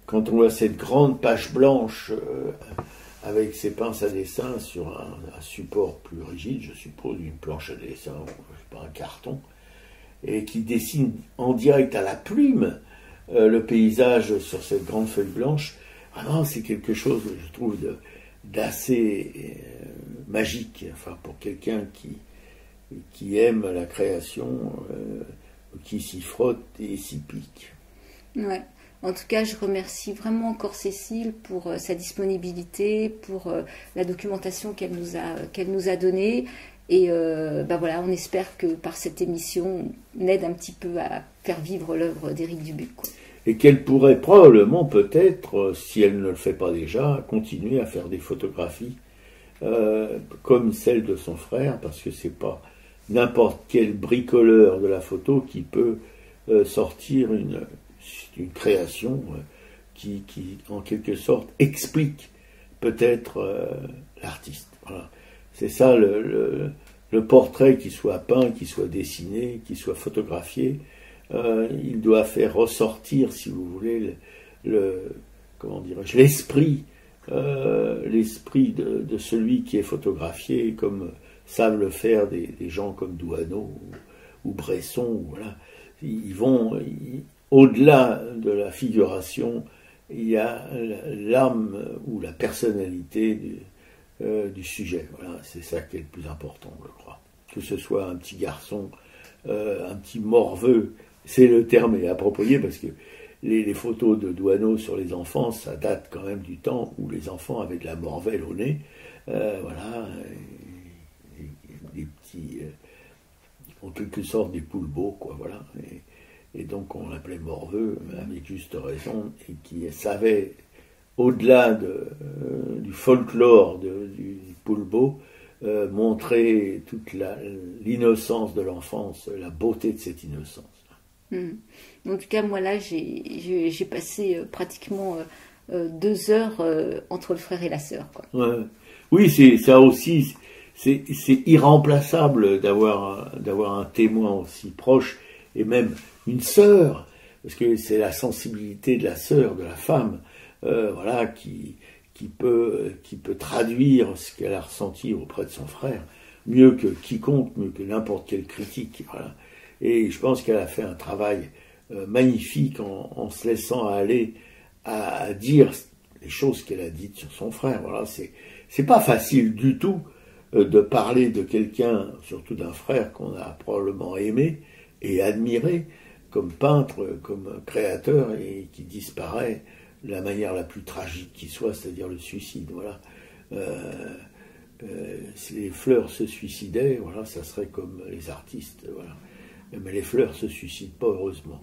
quand on voit cette grande page blanche avec ses pinces à dessin sur un support plus rigide, je suppose une planche à dessin, je sais pas, un carton, et qui dessine en direct à la plume le paysage sur cette grande feuille blanche, vraiment c'est quelque chose, je trouve, d'assez magique, enfin pour quelqu'un qui aime la création, qui s'y frotte et s'y pique. Ouais. En tout cas, je remercie vraiment encore Cécile pour sa disponibilité, pour la documentation qu'elle nous a donnée. Et voilà, on espère que par cette émission, on aide un petit peu à faire vivre l'œuvre d'Éric Dubuc, quoi. Et qu'elle pourrait probablement, peut-être, si elle ne le fait pas déjà, continuer à faire des photographies comme celle de son frère, parce que c'est pas n'importe quel bricoleur de la photo qui peut sortir une création qui, en quelque sorte, explique peut-être l'artiste. Voilà. C'est ça le portrait, qui soit peint, qui soit dessiné, qui soit photographié. Il doit faire ressortir, si vous voulez, l'esprit de celui qui est photographié, comme savent le faire des gens comme Douaneau ou Bresson. Voilà. Au-delà de la figuration, il y a l'âme ou la personnalité du sujet. Voilà, c'est ça qui est le plus important, je crois. Que ce soit un petit garçon, un petit morveux, c'est le terme est approprié parce que les photos de Doisneau sur les enfants, ça date quand même du temps où les enfants avaient de la morvelle au nez. Voilà, des petits, en quelque sorte des poules beaux, quoi, voilà. Et donc on l'appelait morveux, avec juste raison, et qui savait, au-delà du folklore du poulbeau, montrer toute l'innocence de l'enfance, la beauté de cette innocence. En tout cas, moi là, j'ai passé pratiquement 2 heures entre le frère et la sœur, quoi. Ouais. Oui, c'est ça aussi, c'est irremplaçable d'avoir un témoin aussi proche, et même une sœur, parce que c'est la sensibilité de la sœur, de la femme, voilà, qui peut traduire ce qu'elle a ressenti auprès de son frère, mieux que quiconque, mieux que n'importe quelle critique. Voilà. Et je pense qu'elle a fait un travail magnifique en se laissant aller à dire les choses qu'elle a dites sur son frère. Voilà, c'est pas facile du tout de parler de quelqu'un, surtout d'un frère qu'on a probablement aimé et admiré comme peintre, comme créateur, et qui disparaît de la manière la plus tragique qui soit, c'est-à-dire le suicide. Voilà. Si les fleurs se suicidaient, voilà, ça serait comme les artistes. Voilà. Mais les fleurs se suicident pas, heureusement.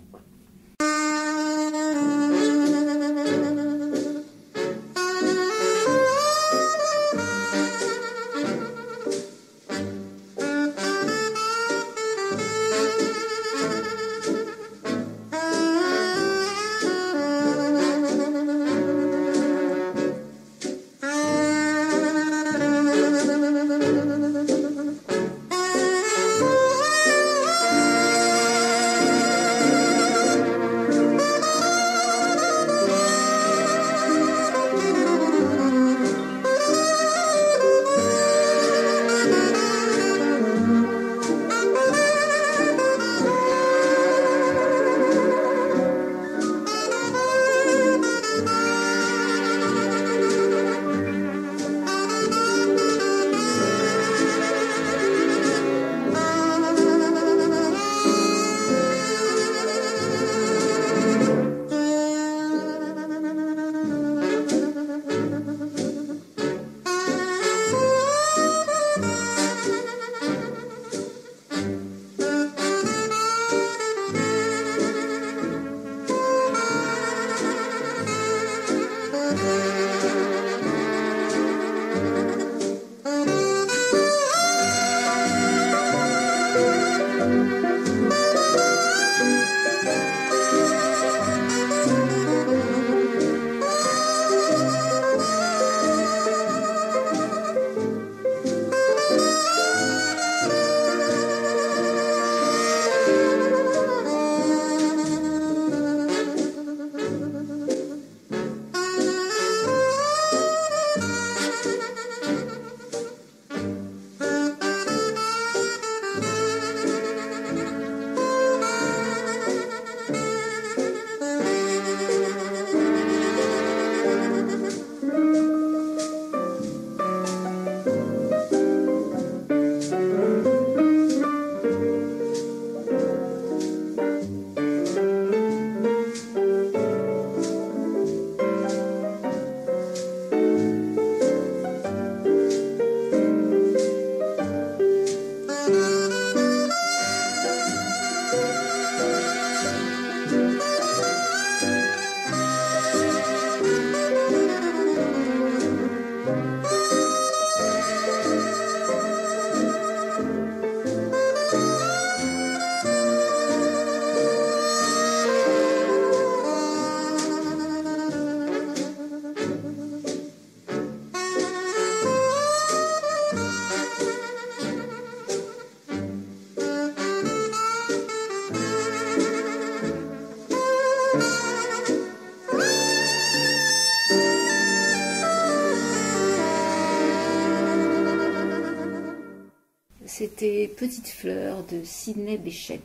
C'était Petite fleur de Sidney Bechet.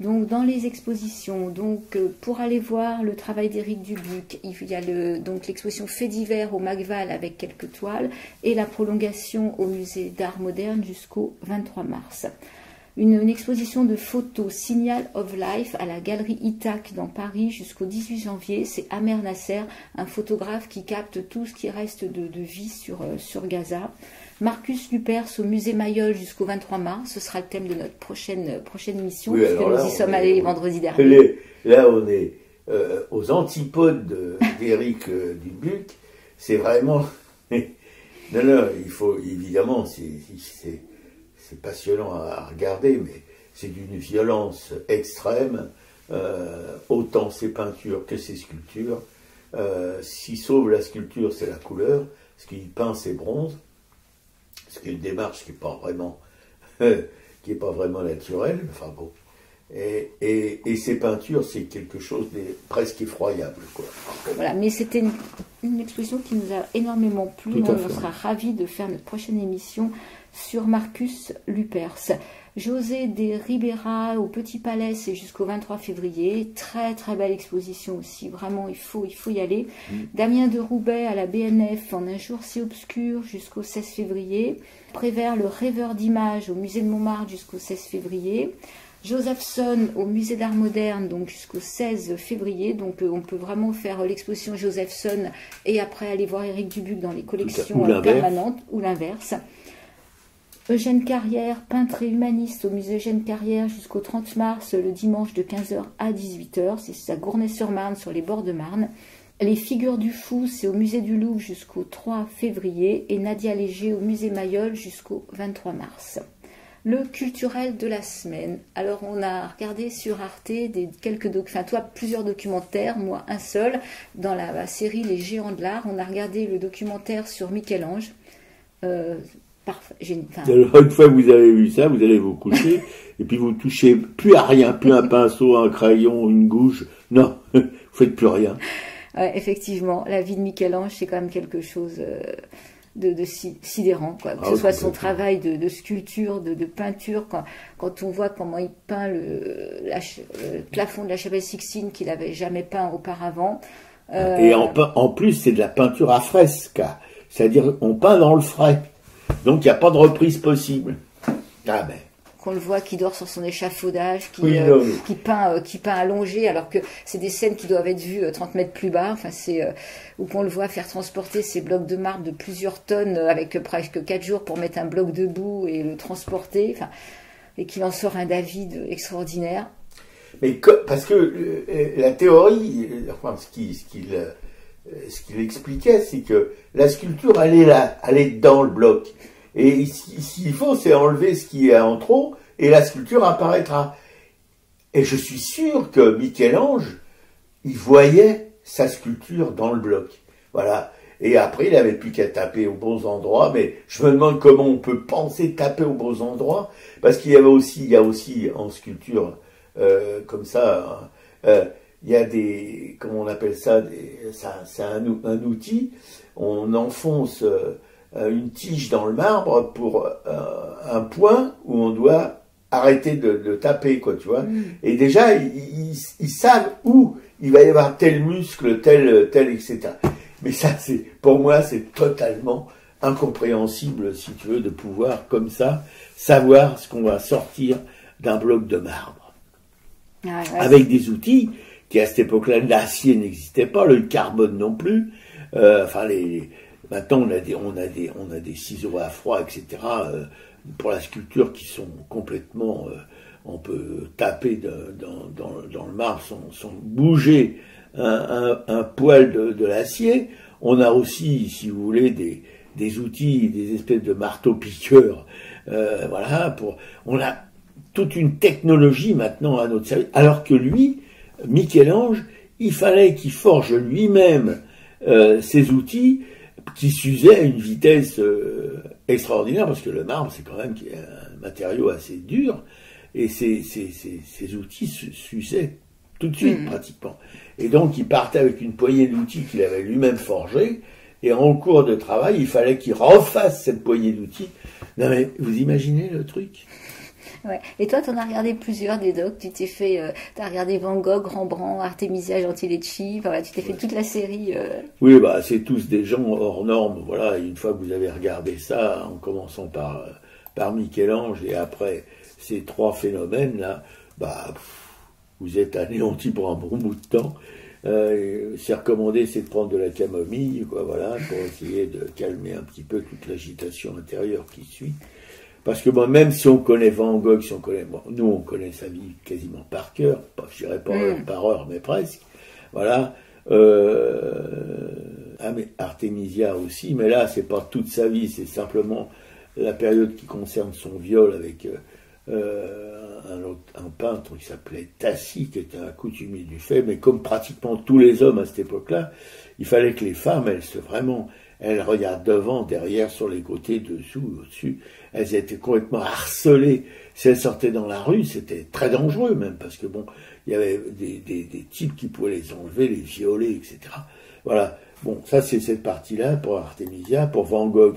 Donc dans les expositions, pour aller voir le travail d'Éric Dubuc, il y a l'exposition Faits divers au Magval avec quelques toiles et la prolongation au musée d'art moderne jusqu'au 23 mars. Une exposition de photos Signal of Life à la galerie Itac dans Paris jusqu'au 18 janvier. C'est Amer Nasser, un photographe qui capte tout ce qui reste de vie sur Gaza. Marcus Lupers au musée Mayol jusqu'au 23 mars. Ce sera le thème de notre prochaine émission, puisque nous y sommes allés vendredi dernier. Là, on est aux antipodes d'Éric Dubuc. C'est vraiment... Non, il faut évidemment... C'est passionnant à regarder, mais c'est d'une violence extrême, autant ses peintures que ses sculptures. Ce qui sauve la sculpture, c'est la couleur. Ce qui peint, c'est bronze. Ce qui est une démarche qui n'est pas vraiment naturelle. Enfin bon. Et ces peintures, c'est quelque chose de presque effroyable, quoi. Voilà, mais c'était une exposition qui nous a énormément plu. On sera ravis de faire notre prochaine émission sur Marcus Lupers. José de Ribera au Petit Palais, c'est jusqu'au 23 février. Très très belle exposition aussi, vraiment il faut y aller. Damien de Roubaix à la BNF en un jour si obscur jusqu'au 16 février. Prévert le rêveur d'images au musée de Montmartre jusqu'au 16 février. Josephson au musée d'art moderne donc jusqu'au 16 février. Donc on peut vraiment faire l'exposition Josephson et après aller voir Éric Dubuc dans les collections permanentes ou l'inverse. Eugène Carrière, peintre et humaniste au musée Eugène Carrière jusqu'au 30 mars, le dimanche de 15h à 18h. C'est à Gournay-sur-Marne, sur les bords de Marne. Les figures du fou, c'est au musée du Louvre jusqu'au 3 février. Et Nadia Léger au musée Mayol jusqu'au 23 mars. Le culturel de la semaine. Alors on a regardé sur Arte plusieurs documentaires, moi un seul. Dans la série Les Géants de l'Art, on a regardé le documentaire sur Michel-Ange. Alors, une fois que vous avez vu ça, vous allez vous coucher et puis vous touchez plus à rien, plus un pinceau, un crayon, une gouge. Non, vous faites plus rien. Ouais, effectivement, la vie de Michel-Ange, c'est quand même quelque chose de sidérant, quoi. Que ce soit son travail de sculpture, de peinture, quand on voit comment il peint le plafond de la chapelle Sixtine qu'il n'avait jamais peint auparavant. Et en plus, c'est de la peinture à fresque, c'est-à-dire on peint dans le frais. Donc, il n'y a pas de reprise possible. Ah ben. Qu'on le voit qui dort sur son échafaudage, qui peint allongé, alors que c'est des scènes qui doivent être vues 30 mètres plus bas. Enfin, ou qu'on le voit faire transporter ces blocs de marbre de plusieurs tonnes avec presque 4 jours pour mettre un bloc debout et le transporter. Enfin, et qu'il en sort un David extraordinaire. Mais parce que la théorie, enfin, ce qu'il expliquait, c'est que la sculpture, elle est là, elle est dans le bloc. Et s'il faut, c'est enlever ce qui est en trop, et la sculpture apparaîtra. Et je suis sûr que Michel-Ange, il voyait sa sculpture dans le bloc. Voilà. Et après, il n'avait plus qu'à taper aux bons endroits, mais je me demande comment on peut penser taper aux bons endroits, parce qu'il y a aussi en sculpture, comme ça, il y a des, comment on appelle ça, c'est un outil, on enfonce une tige dans le marbre pour un point où on doit arrêter de taper, quoi, tu vois. Et déjà, ils savent où il va y avoir tel muscle, tel, etc. Mais ça, pour moi, c'est totalement incompréhensible, si tu veux, de pouvoir, comme ça, savoir ce qu'on va sortir d'un bloc de marbre. Ouais. Avec des outils qui, à cette époque-là, l'acier n'existait pas, le carbone non plus. Maintenant, on a des ciseaux à froid, etc., pour la sculpture qui sont complètement... on peut taper dans le marbre sans bouger un poil de l'acier. On a aussi, si vous voulez, des outils, des espèces de marteaux-piqueurs. Voilà, on a toute une technologie maintenant à notre service. Alors que lui, Michel-Ange, il fallait qu'il forge lui-même ces outils qui s'usaient à une vitesse extraordinaire, parce que le marbre, c'est quand même un matériau assez dur, et ces outils s'usaient tout de suite, pratiquement. Et donc, il partait avec une poignée d'outils qu'il avait lui-même forgés, et en cours de travail, il fallait qu'il refasse cette poignée d'outils. Non mais, vous imaginez le truc? Ouais. Et toi, tu en as regardé plusieurs des docs. Tu t'es fait, tu as regardé Van Gogh, Rembrandt, Artemisia Gentileschi. Voilà, tu t'es fait toute la série. Oui, bah, c'est tous des gens hors normes. Voilà, une fois que vous avez regardé ça, en commençant par Michel-Ange et après ces trois phénomènes-là, bah, vous êtes anéanti pour un bon bout de temps. C'est recommandé, c'est de prendre de la camomille, quoi, voilà, pour essayer de calmer un petit peu toute l'agitation intérieure qui suit. Parce que bon, même si on connaît Van Gogh, si on connaît, bon, nous on connaît sa vie quasiment par cœur, je dirais pas par heure, mais presque. Voilà. Mais Artemisia aussi, mais là c'est pas toute sa vie, c'est simplement la période qui concerne son viol avec un peintre qui s'appelait Tassi, qui était un coutumier du fait, mais comme pratiquement tous les hommes à cette époque-là, il fallait que les femmes, elles regardent devant, derrière, sur les côtés, dessous, au-dessus. Elles étaient complètement harcelées. Si elles sortaient dans la rue, c'était très dangereux même, parce que bon, il y avait des types qui pouvaient les enlever, les violer, etc. Voilà. Bon, ça c'est cette partie-là pour Artemisia. Pour Van Gogh,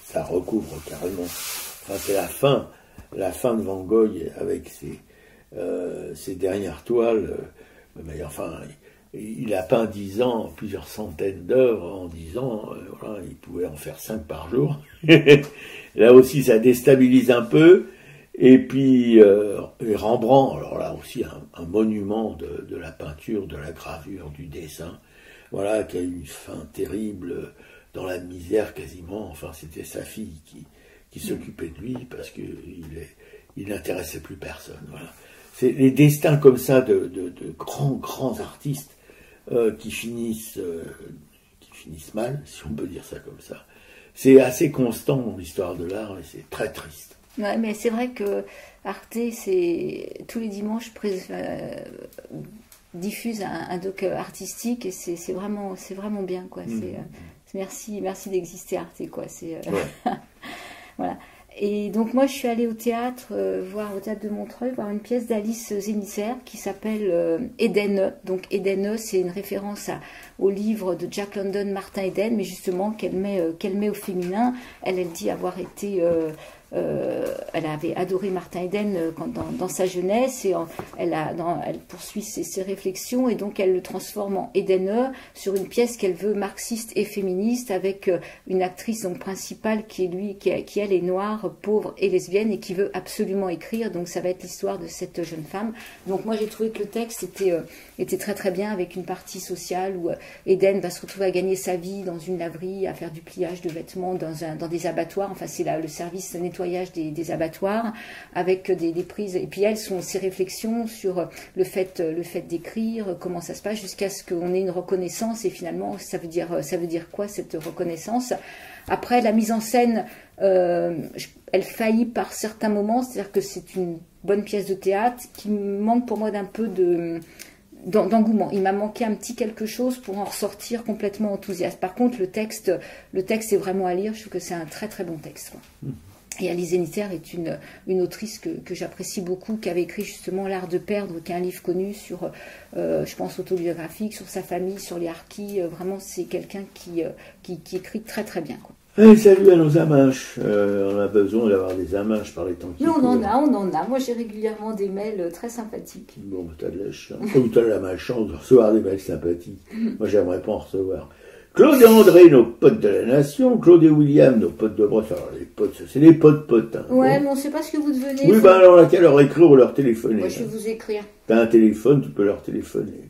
ça recouvre carrément. Enfin, c'est la fin de Van Gogh avec ses dernières toiles. Mais enfin, il a peint 10 ans, plusieurs centaines d'œuvres en 10 ans. Voilà, il pouvait en faire 5 par jour. Là aussi, ça déstabilise un peu. Et puis, Rembrandt, alors là aussi, un monument de la peinture, de la gravure, du dessin. Voilà, qui a eu une fin terrible, dans la misère quasiment. Enfin, c'était sa fille qui s'occupait de lui parce qu'il n'intéressait plus personne. Voilà. C'est les destins comme ça de grands artistes qui finissent mal, si on peut dire ça comme ça. C'est assez constant dans l'histoire de l'art et c'est très triste. Ouais, mais c'est vrai que Arte, c'est tous les dimanches diffuse un doc artistique et c'est vraiment bien, quoi. Merci d'exister, Arte, quoi. Voilà. Et donc moi je suis allée au théâtre, au théâtre de Montreuil, voir une pièce d'Alice Zénitzer qui s'appelle Eden. Donc Eden, c'est une référence au livre de Jack London, Martin Eden, mais justement qu'elle met au féminin. Elle dit avoir été elle avait adoré Martin Eden dans sa jeunesse et elle poursuit ses réflexions et donc elle le transforme en Eden sur une pièce qu'elle veut marxiste et féministe avec une actrice donc principale qui elle est noire, pauvre et lesbienne et qui veut absolument écrire. Donc ça va être l'histoire de cette jeune femme. Donc moi j'ai trouvé que le texte était très très bien avec une partie sociale où Eden va se retrouver à gagner sa vie dans une laverie, à faire du pliage de vêtements dans des abattoirs. Enfin c'est le service nettoyage des abattoirs avec des prises et puis elles sont ses réflexions sur le fait d'écrire, comment ça se passe jusqu'à ce qu'on ait une reconnaissance et finalement ça veut dire quoi cette reconnaissance. Après la mise en scène elle faillit par certains moments, c'est-à-dire que c'est une bonne pièce de théâtre qui manque pour moi d'un peu d'engouement. Il m'a manqué un petit quelque chose pour en ressortir complètement enthousiaste. Par contre, le texte est vraiment à lire. Je trouve que c'est un très très bon texte, quoi. Et Alice Zénitzer est une autrice que j'apprécie beaucoup, qui avait écrit justement L'Art de perdre, qui est un livre connu sur, je pense, autobiographique, sur sa famille, sur les harkis. Vraiment, c'est quelqu'un qui écrit très très bien, quoi. Salut à nos amanches. On a besoin d'avoir des amanches par les temps qui courent. On en a. Moi, j'ai régulièrement des mails très sympathiques. Bon, t'as de la chance. Ou t'as de la malchance de recevoir des mails sympathiques. Moi, j'aimerais pas en recevoir. Claude et André, nos potes de la nation. Claude et William, nos potes de brosse. Alors, les potes, c'est les potes. Hein, ouais, bon. Mais on sait pas ce que vous devenez. Oui, alors, laquelle leur écrire ou leur téléphoner. Moi, je vais vous écrire. T'as un téléphone, tu peux leur téléphoner.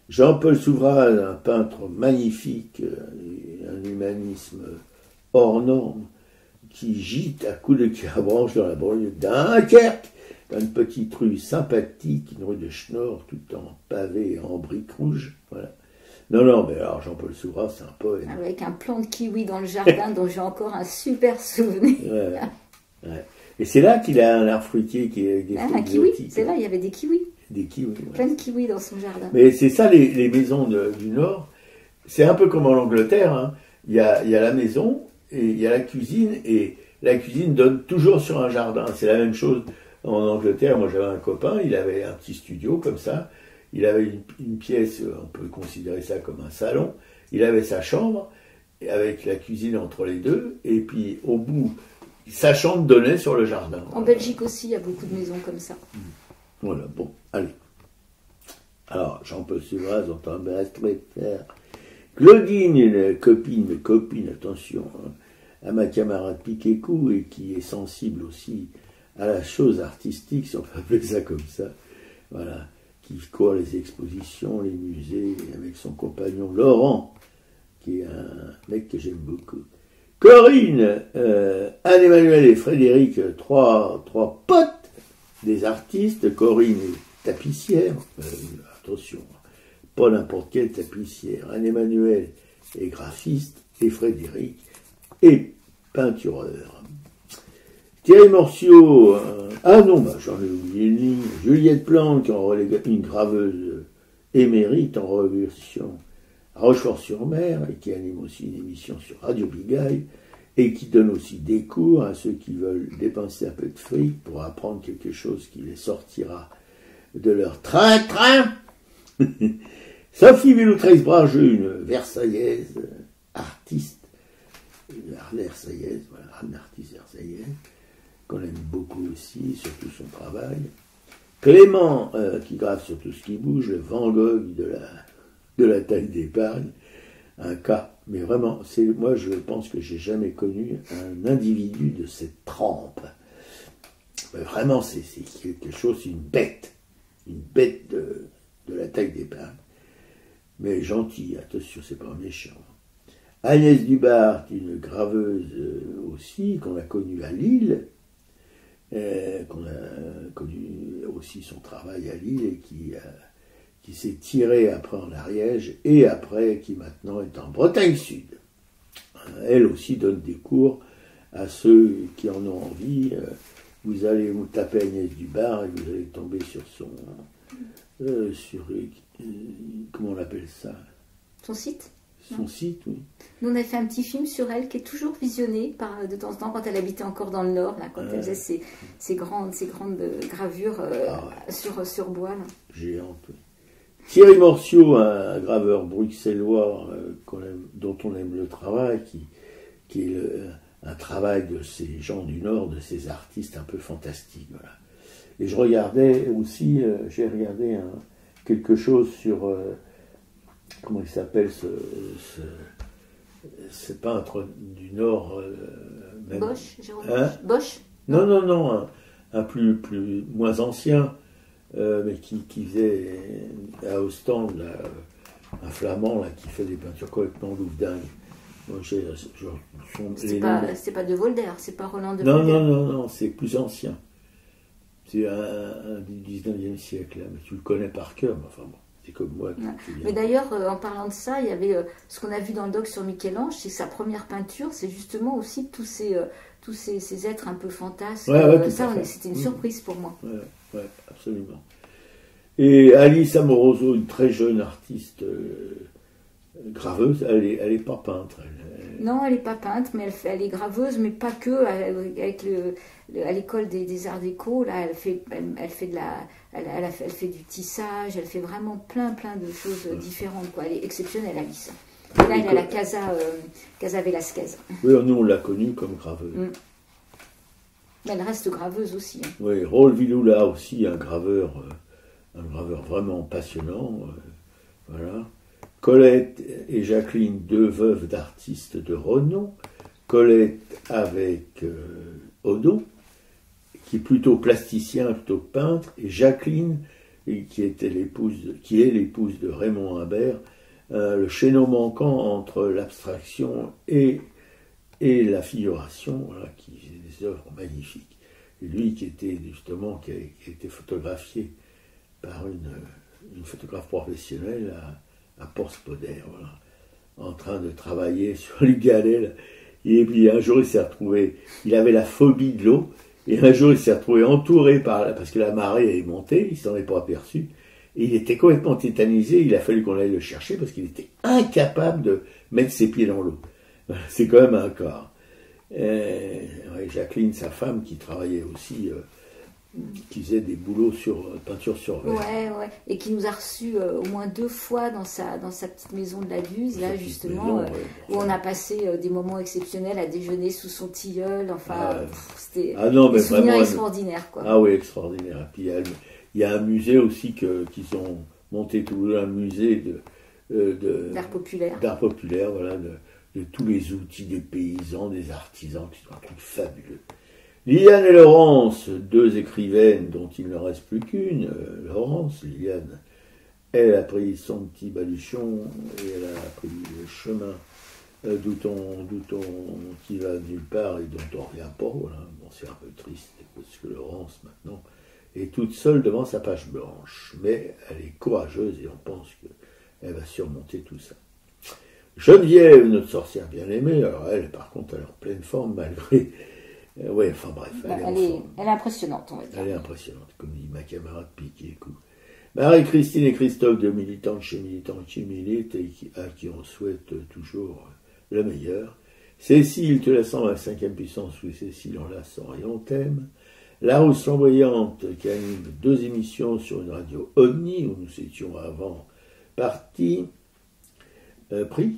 Jean-Paul Souvral, un peintre magnifique, un humanisme hors norme, qui gîte à coups de carbranche dans la banlieue de Dunkerque, dans une petite rue sympathique, une rue de Schnorr, tout en pavé et en briques rouges. Voilà. Non, mais alors Jean-Paul Souvral, c'est un poète. Avec un plant de kiwi dans le jardin dont j'ai encore un super souvenir. Ouais. Et c'est là qu'il a un arbre fruitier qui est un kiwi, c'est là, il y avait des kiwis. Des kiwis, plein de kiwis dans son jardin. Mais c'est ça, les maisons du Nord, c'est un peu comme en Angleterre, hein. Il y a la maison, et il y a la cuisine, et la cuisine donne toujours sur un jardin. C'est la même chose en Angleterre. Moi, j'avais un copain, il avait un petit studio comme ça. Il avait une pièce, on peut considérer ça comme un salon. Il avait sa chambre, avec la cuisine entre les deux. Et puis, au bout, sa chambre donnait sur le jardin. En Belgique aussi, il y a beaucoup de maisons comme ça. Voilà, bon, allez. Alors, Jean-Paul Suvras, on t'embrasserait faire. Claudine, une copine, attention, hein, à ma camarade Piquet-Cou, et qui est sensible aussi à la chose artistique, si on peut appeler ça comme ça, voilà, qui court les expositions, les musées, avec son compagnon Laurent, qui est un mec que j'aime beaucoup. Corinne, Anne-Emmanuel et Frédéric, trois potes des artistes. Corinne est tapissière, attention, pas n'importe quelle tapissière. Anne-Emmanuel est graphiste et Frédéric est peintureur. Thierry Morciot, j'en ai oublié une ligne. Juliette Plante, une graveuse émérite en reversion à Rochefort-sur-Mer et qui anime aussi une émission sur Radio Bigaille et qui donne aussi des cours à ceux qui veulent dépenser un peu de fric pour apprendre quelque chose qui les sortira de leur train. Sophie Villoutrace-Brageux, une Versaillaise, artiste, une artiste versaillaise, qu'on aime beaucoup aussi, surtout son travail. Clément, qui grave sur tout ce qui bouge, le Van Gogh de la taille d'épargne, un cas, mais vraiment, moi je pense que j'ai jamais connu un individu de cette trempe. Mais vraiment, c'est quelque chose, une bête de la taille d'épargne, mais gentil, attention, c'est pas méchant. Agnès Dubart, une graveuse aussi, qu'on a connue à Lille, qu'on a connu aussi son travail à Lille et qui s'est tirée après en Ariège et après qui maintenant est en Bretagne Sud. Elle aussi donne des cours à ceux qui en ont envie. Vous allez vous taper Agnès Dubart et vous allez tomber sur son... comment on appelle ça? Son site? Son site, oui. Nous, on a fait un petit film sur elle qui est toujours visionné de temps en temps quand elle habitait encore dans le Nord, là, quand elle faisait ces grandes gravures sur bois. Là. Géante, oui. Thierry Morciot, un graveur bruxellois dont on aime le travail, qui est un travail de ces gens du Nord, de ces artistes un peu fantastiques. Voilà. Et je regardais aussi, j'ai regardé quelque chose sur... comment il s'appelle ce peintre du Nord Bosch, Jérôme Bosch. Non, un moins ancien, mais qui faisait à Ostende, là, un flamand là, qui fait des peintures complètement louvdingues. C'est pas de Volder, c'est pas Roland de Volder. Non, c'est plus ancien. C'est un du 19e siècle, là, mais tu le connais par cœur, mais enfin bon. C'est comme moi. Mais d'ailleurs, en parlant de ça, il y avait ce qu'on a vu dans le doc sur Michel-Ange, c'est sa première peinture, c'est justement aussi tous ces êtres un peu fantasques. C'était une surprise pour moi. Ouais, absolument. Et Alice Amoroso, une très jeune artiste graveuse, elle est pas peintre. Non, elle n'est pas peintre, mais elle est graveuse, mais pas que. À l'école des arts déco, là, elle fait du tissage, elle fait vraiment plein de choses différentes. Quoi. Elle est exceptionnelle, Alice. Et là, elle a la Casa Velasquez. Oui, nous, on l'a connue comme graveuse. Mais elle reste graveuse aussi. Hein. Oui, Raoul Viloula aussi, un graveur vraiment passionnant. Voilà. Colette et Jacqueline, deux veuves d'artistes de renom. Colette avec Odo, qui est plutôt plasticien, plutôt peintre, et Jacqueline, qui est l'épouse de Raymond Imbert, le chaînon manquant entre l'abstraction et la figuration, voilà, qui est des œuvres magnifiques. Et lui qui a été photographié par une photographe professionnelle à Port-Spoder, voilà, en train de travailler sur les galets. Et puis un jour il s'est retrouvé, il avait la phobie de l'eau, et un jour il s'est retrouvé entouré parce que la marée est montée, il s'en est pas aperçu, et il était complètement tétanisé, il a fallu qu'on aille le chercher parce qu'il était incapable de mettre ses pieds dans l'eau. C'est quand même un corps. Jacqueline, sa femme, qui travaillait aussi qui faisait des boulots sur peinture sur verre. Ouais. Et qui nous a reçus au moins 2 fois dans sa petite maison de la Luz, là justement, où on a passé des moments exceptionnels à déjeuner sous son tilleul. Enfin, c'était des souvenirs extraordinaires, quoi. Ah oui, extraordinaire. Et puis il y a un musée aussi qu'ils ont monté tout un musée d'art populaire. D'art populaire, voilà, de tous les outils des paysans, des artisans, qui sont un truc fabuleux. Liliane et Laurence, 2 écrivaines dont il ne reste plus qu'une. Laurence, Liliane, elle a pris son petit baluchon et elle a pris le chemin qui va nulle part et dont on ne revient pas. Voilà. Bon, c'est un peu triste parce que Laurence maintenant est toute seule devant sa page blanche, mais elle est courageuse et on pense qu'elle va surmonter tout ça. Geneviève, notre sorcière bien-aimée, alors elle, par contre, elle est en pleine forme malgré... oui, enfin bref, elle est impressionnante, on va dire. Elle est impressionnante, comme dit ma camarade Piquet-Cou. Marie-Christine et Christophe, 2 militantes chez Militantes qui militent et à qui on souhaite toujours le meilleur. Cécile, te laissant à la 5e puissance, oui, Cécile, on la sent et on t'aime. La Rousse Flamboyante, qui anime 2 émissions sur une radio Omni, où nous étions avant partis, pris.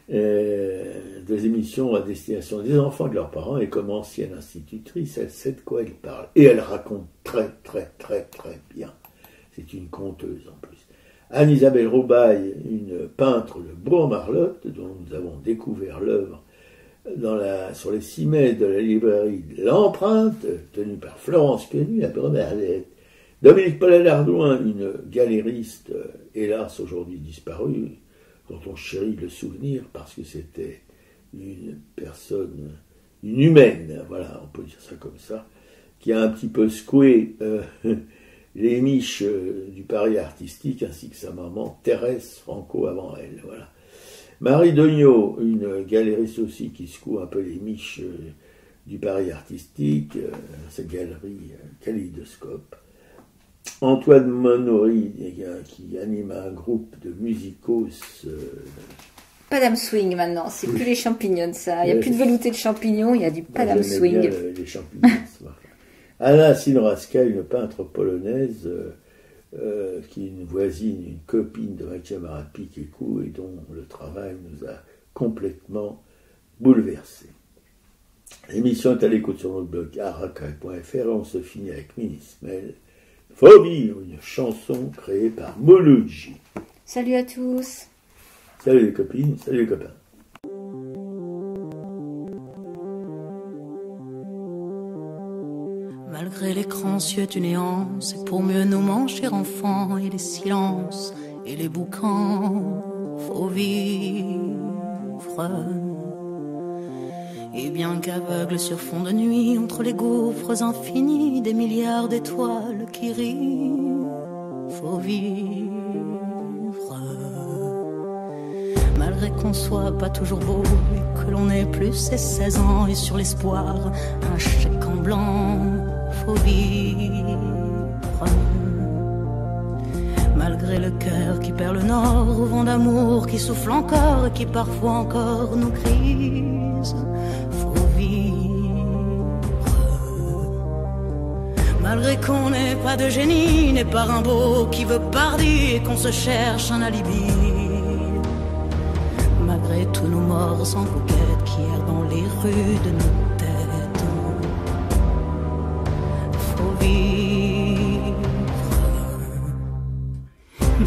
2 émissions à destination des enfants de leurs parents, et comme ancienne institutrice, elle sait de quoi elle parle. Et elle raconte très, très, très, très bien. C'est une conteuse en plus. Anne-Isabelle Roubaille, une peintre de Bourg-Marlotte, dont nous avons découvert l'œuvre sur les 6 mètres de la librairie de l'Empreinte, tenue par Florence Quenu à Bourg-Marlotte. Dominique Paulin-Ardouin, une galériste, hélas aujourd'hui disparue, dont on chérit le souvenir parce que c'était une personne, une humaine, voilà, on peut dire ça comme ça, qui a un petit peu secoué les miches du Paris artistique, ainsi que sa maman Thérèse Franco avant elle, voilà. Marie Degnaud, une galériste aussi qui secoue un peu les miches du Paris artistique, sa galerie Kaléidoscope. Antoine Monori, qui anime un groupe de musicos. Padam Swing maintenant, c'est plus les champignons, ça. Il n'y a plus de velouté de champignons, il y a du Padam Swing. Bien les champignons. Anna Sinraska, une peintre polonaise qui est une voisine, une copine de ma camarade Piquet-Cou et dont le travail nous a complètement bouleversés. L'émission est à l'écoute sur notre blog aracay.fr et on se finit avec Minismel. Phobie, une chanson créée par Mouloudji. Salut à tous. Salut les copines, salut les copains. Malgré l'écran cieux du néant, c'est pour mieux nous manger enfants et les silences et les boucans, faut vivre. Et bien qu'aveugle sur fond de nuit, entre les gouffres infinis, des milliards d'étoiles qui rient, faut vivre. Malgré qu'on soit pas toujours beau et que l'on ait plus ses 16 ans, et sur l'espoir, un chèque en blanc, faut vivre. Malgré le cœur qui perd le nord, au vent d'amour qui souffle encore et qui parfois encore nous grise, faut vivre. Malgré qu'on n'ait pas de génie, n'est pas Rimbaud qui veut Pardi et qu'on se cherche un alibi. Malgré tous nos morts sans coquette qui errent dans les rues de nos têtes, faut vivre.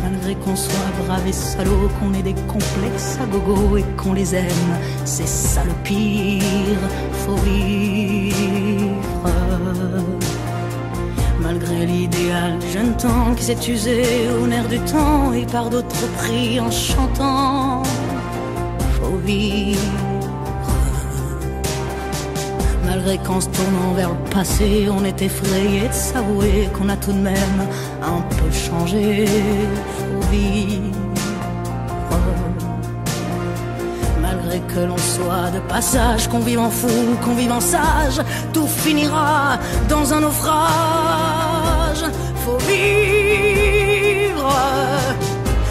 Malgré qu'on soit brave et salaud, qu'on ait des complexes à gogo et qu'on les aime, c'est ça le pire, faut vivre. Malgré l'idéal du jeune temps qui s'est usé au nerf du temps et par d'autres pris en chantant, faut vivre. Malgré qu'en se tournant vers le passé, on est effrayé de s'avouer qu'on a tout de même un peu changé, faut vivre. Malgré que l'on soit de passage, qu'on vive en fou, qu'on vive en sage, tout finira dans un naufrage, faut vivre.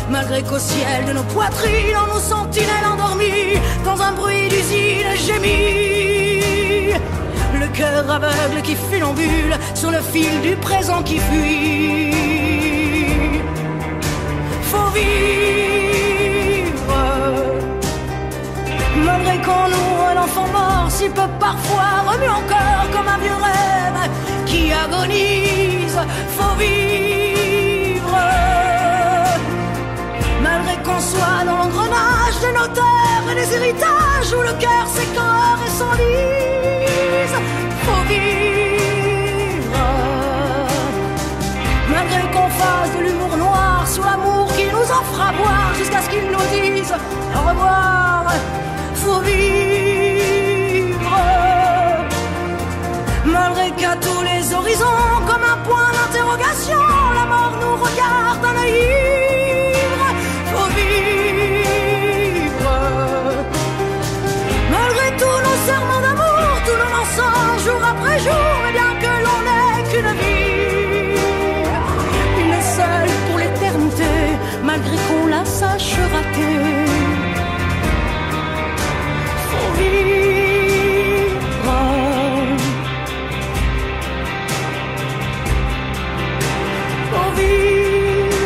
Malgré qu'au ciel de nos poitrines, en nos sentinelles endormies, dans un bruit d'usine gémit, le cœur aveugle qui funambule sur le fil du présent qui fuit. Faut vivre, malgré qu'on nourrit l'enfant mort, si peu parfois remue encore comme un vieux rêve qui agonise. Faut vivre, malgré qu'on soit dans l'engrenage des notaires et des héritages où le cœur s'écœure et s'enlise. Faut vivre, malgré qu'on fasse de l'humour noir sous l'amour qui nous en fera boire jusqu'à ce qu'ils nous disent au revoir. Faut vivre, malgré qu'à tous les horizons, comme un point d'interrogation, la mort nous regarde d'un œil ivre. Faut vivre, malgré tous nos serments d'amour, tous nos mensonges jour après jour, et bien que l'on n'ait qu'une vie, une seule pour l'éternité, malgré qu'on la sache rater. Faut vivre, faut vivre,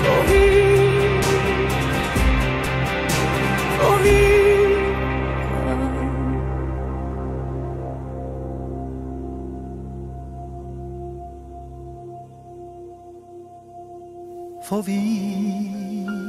faut vivre, faut vivre. Faut vivre.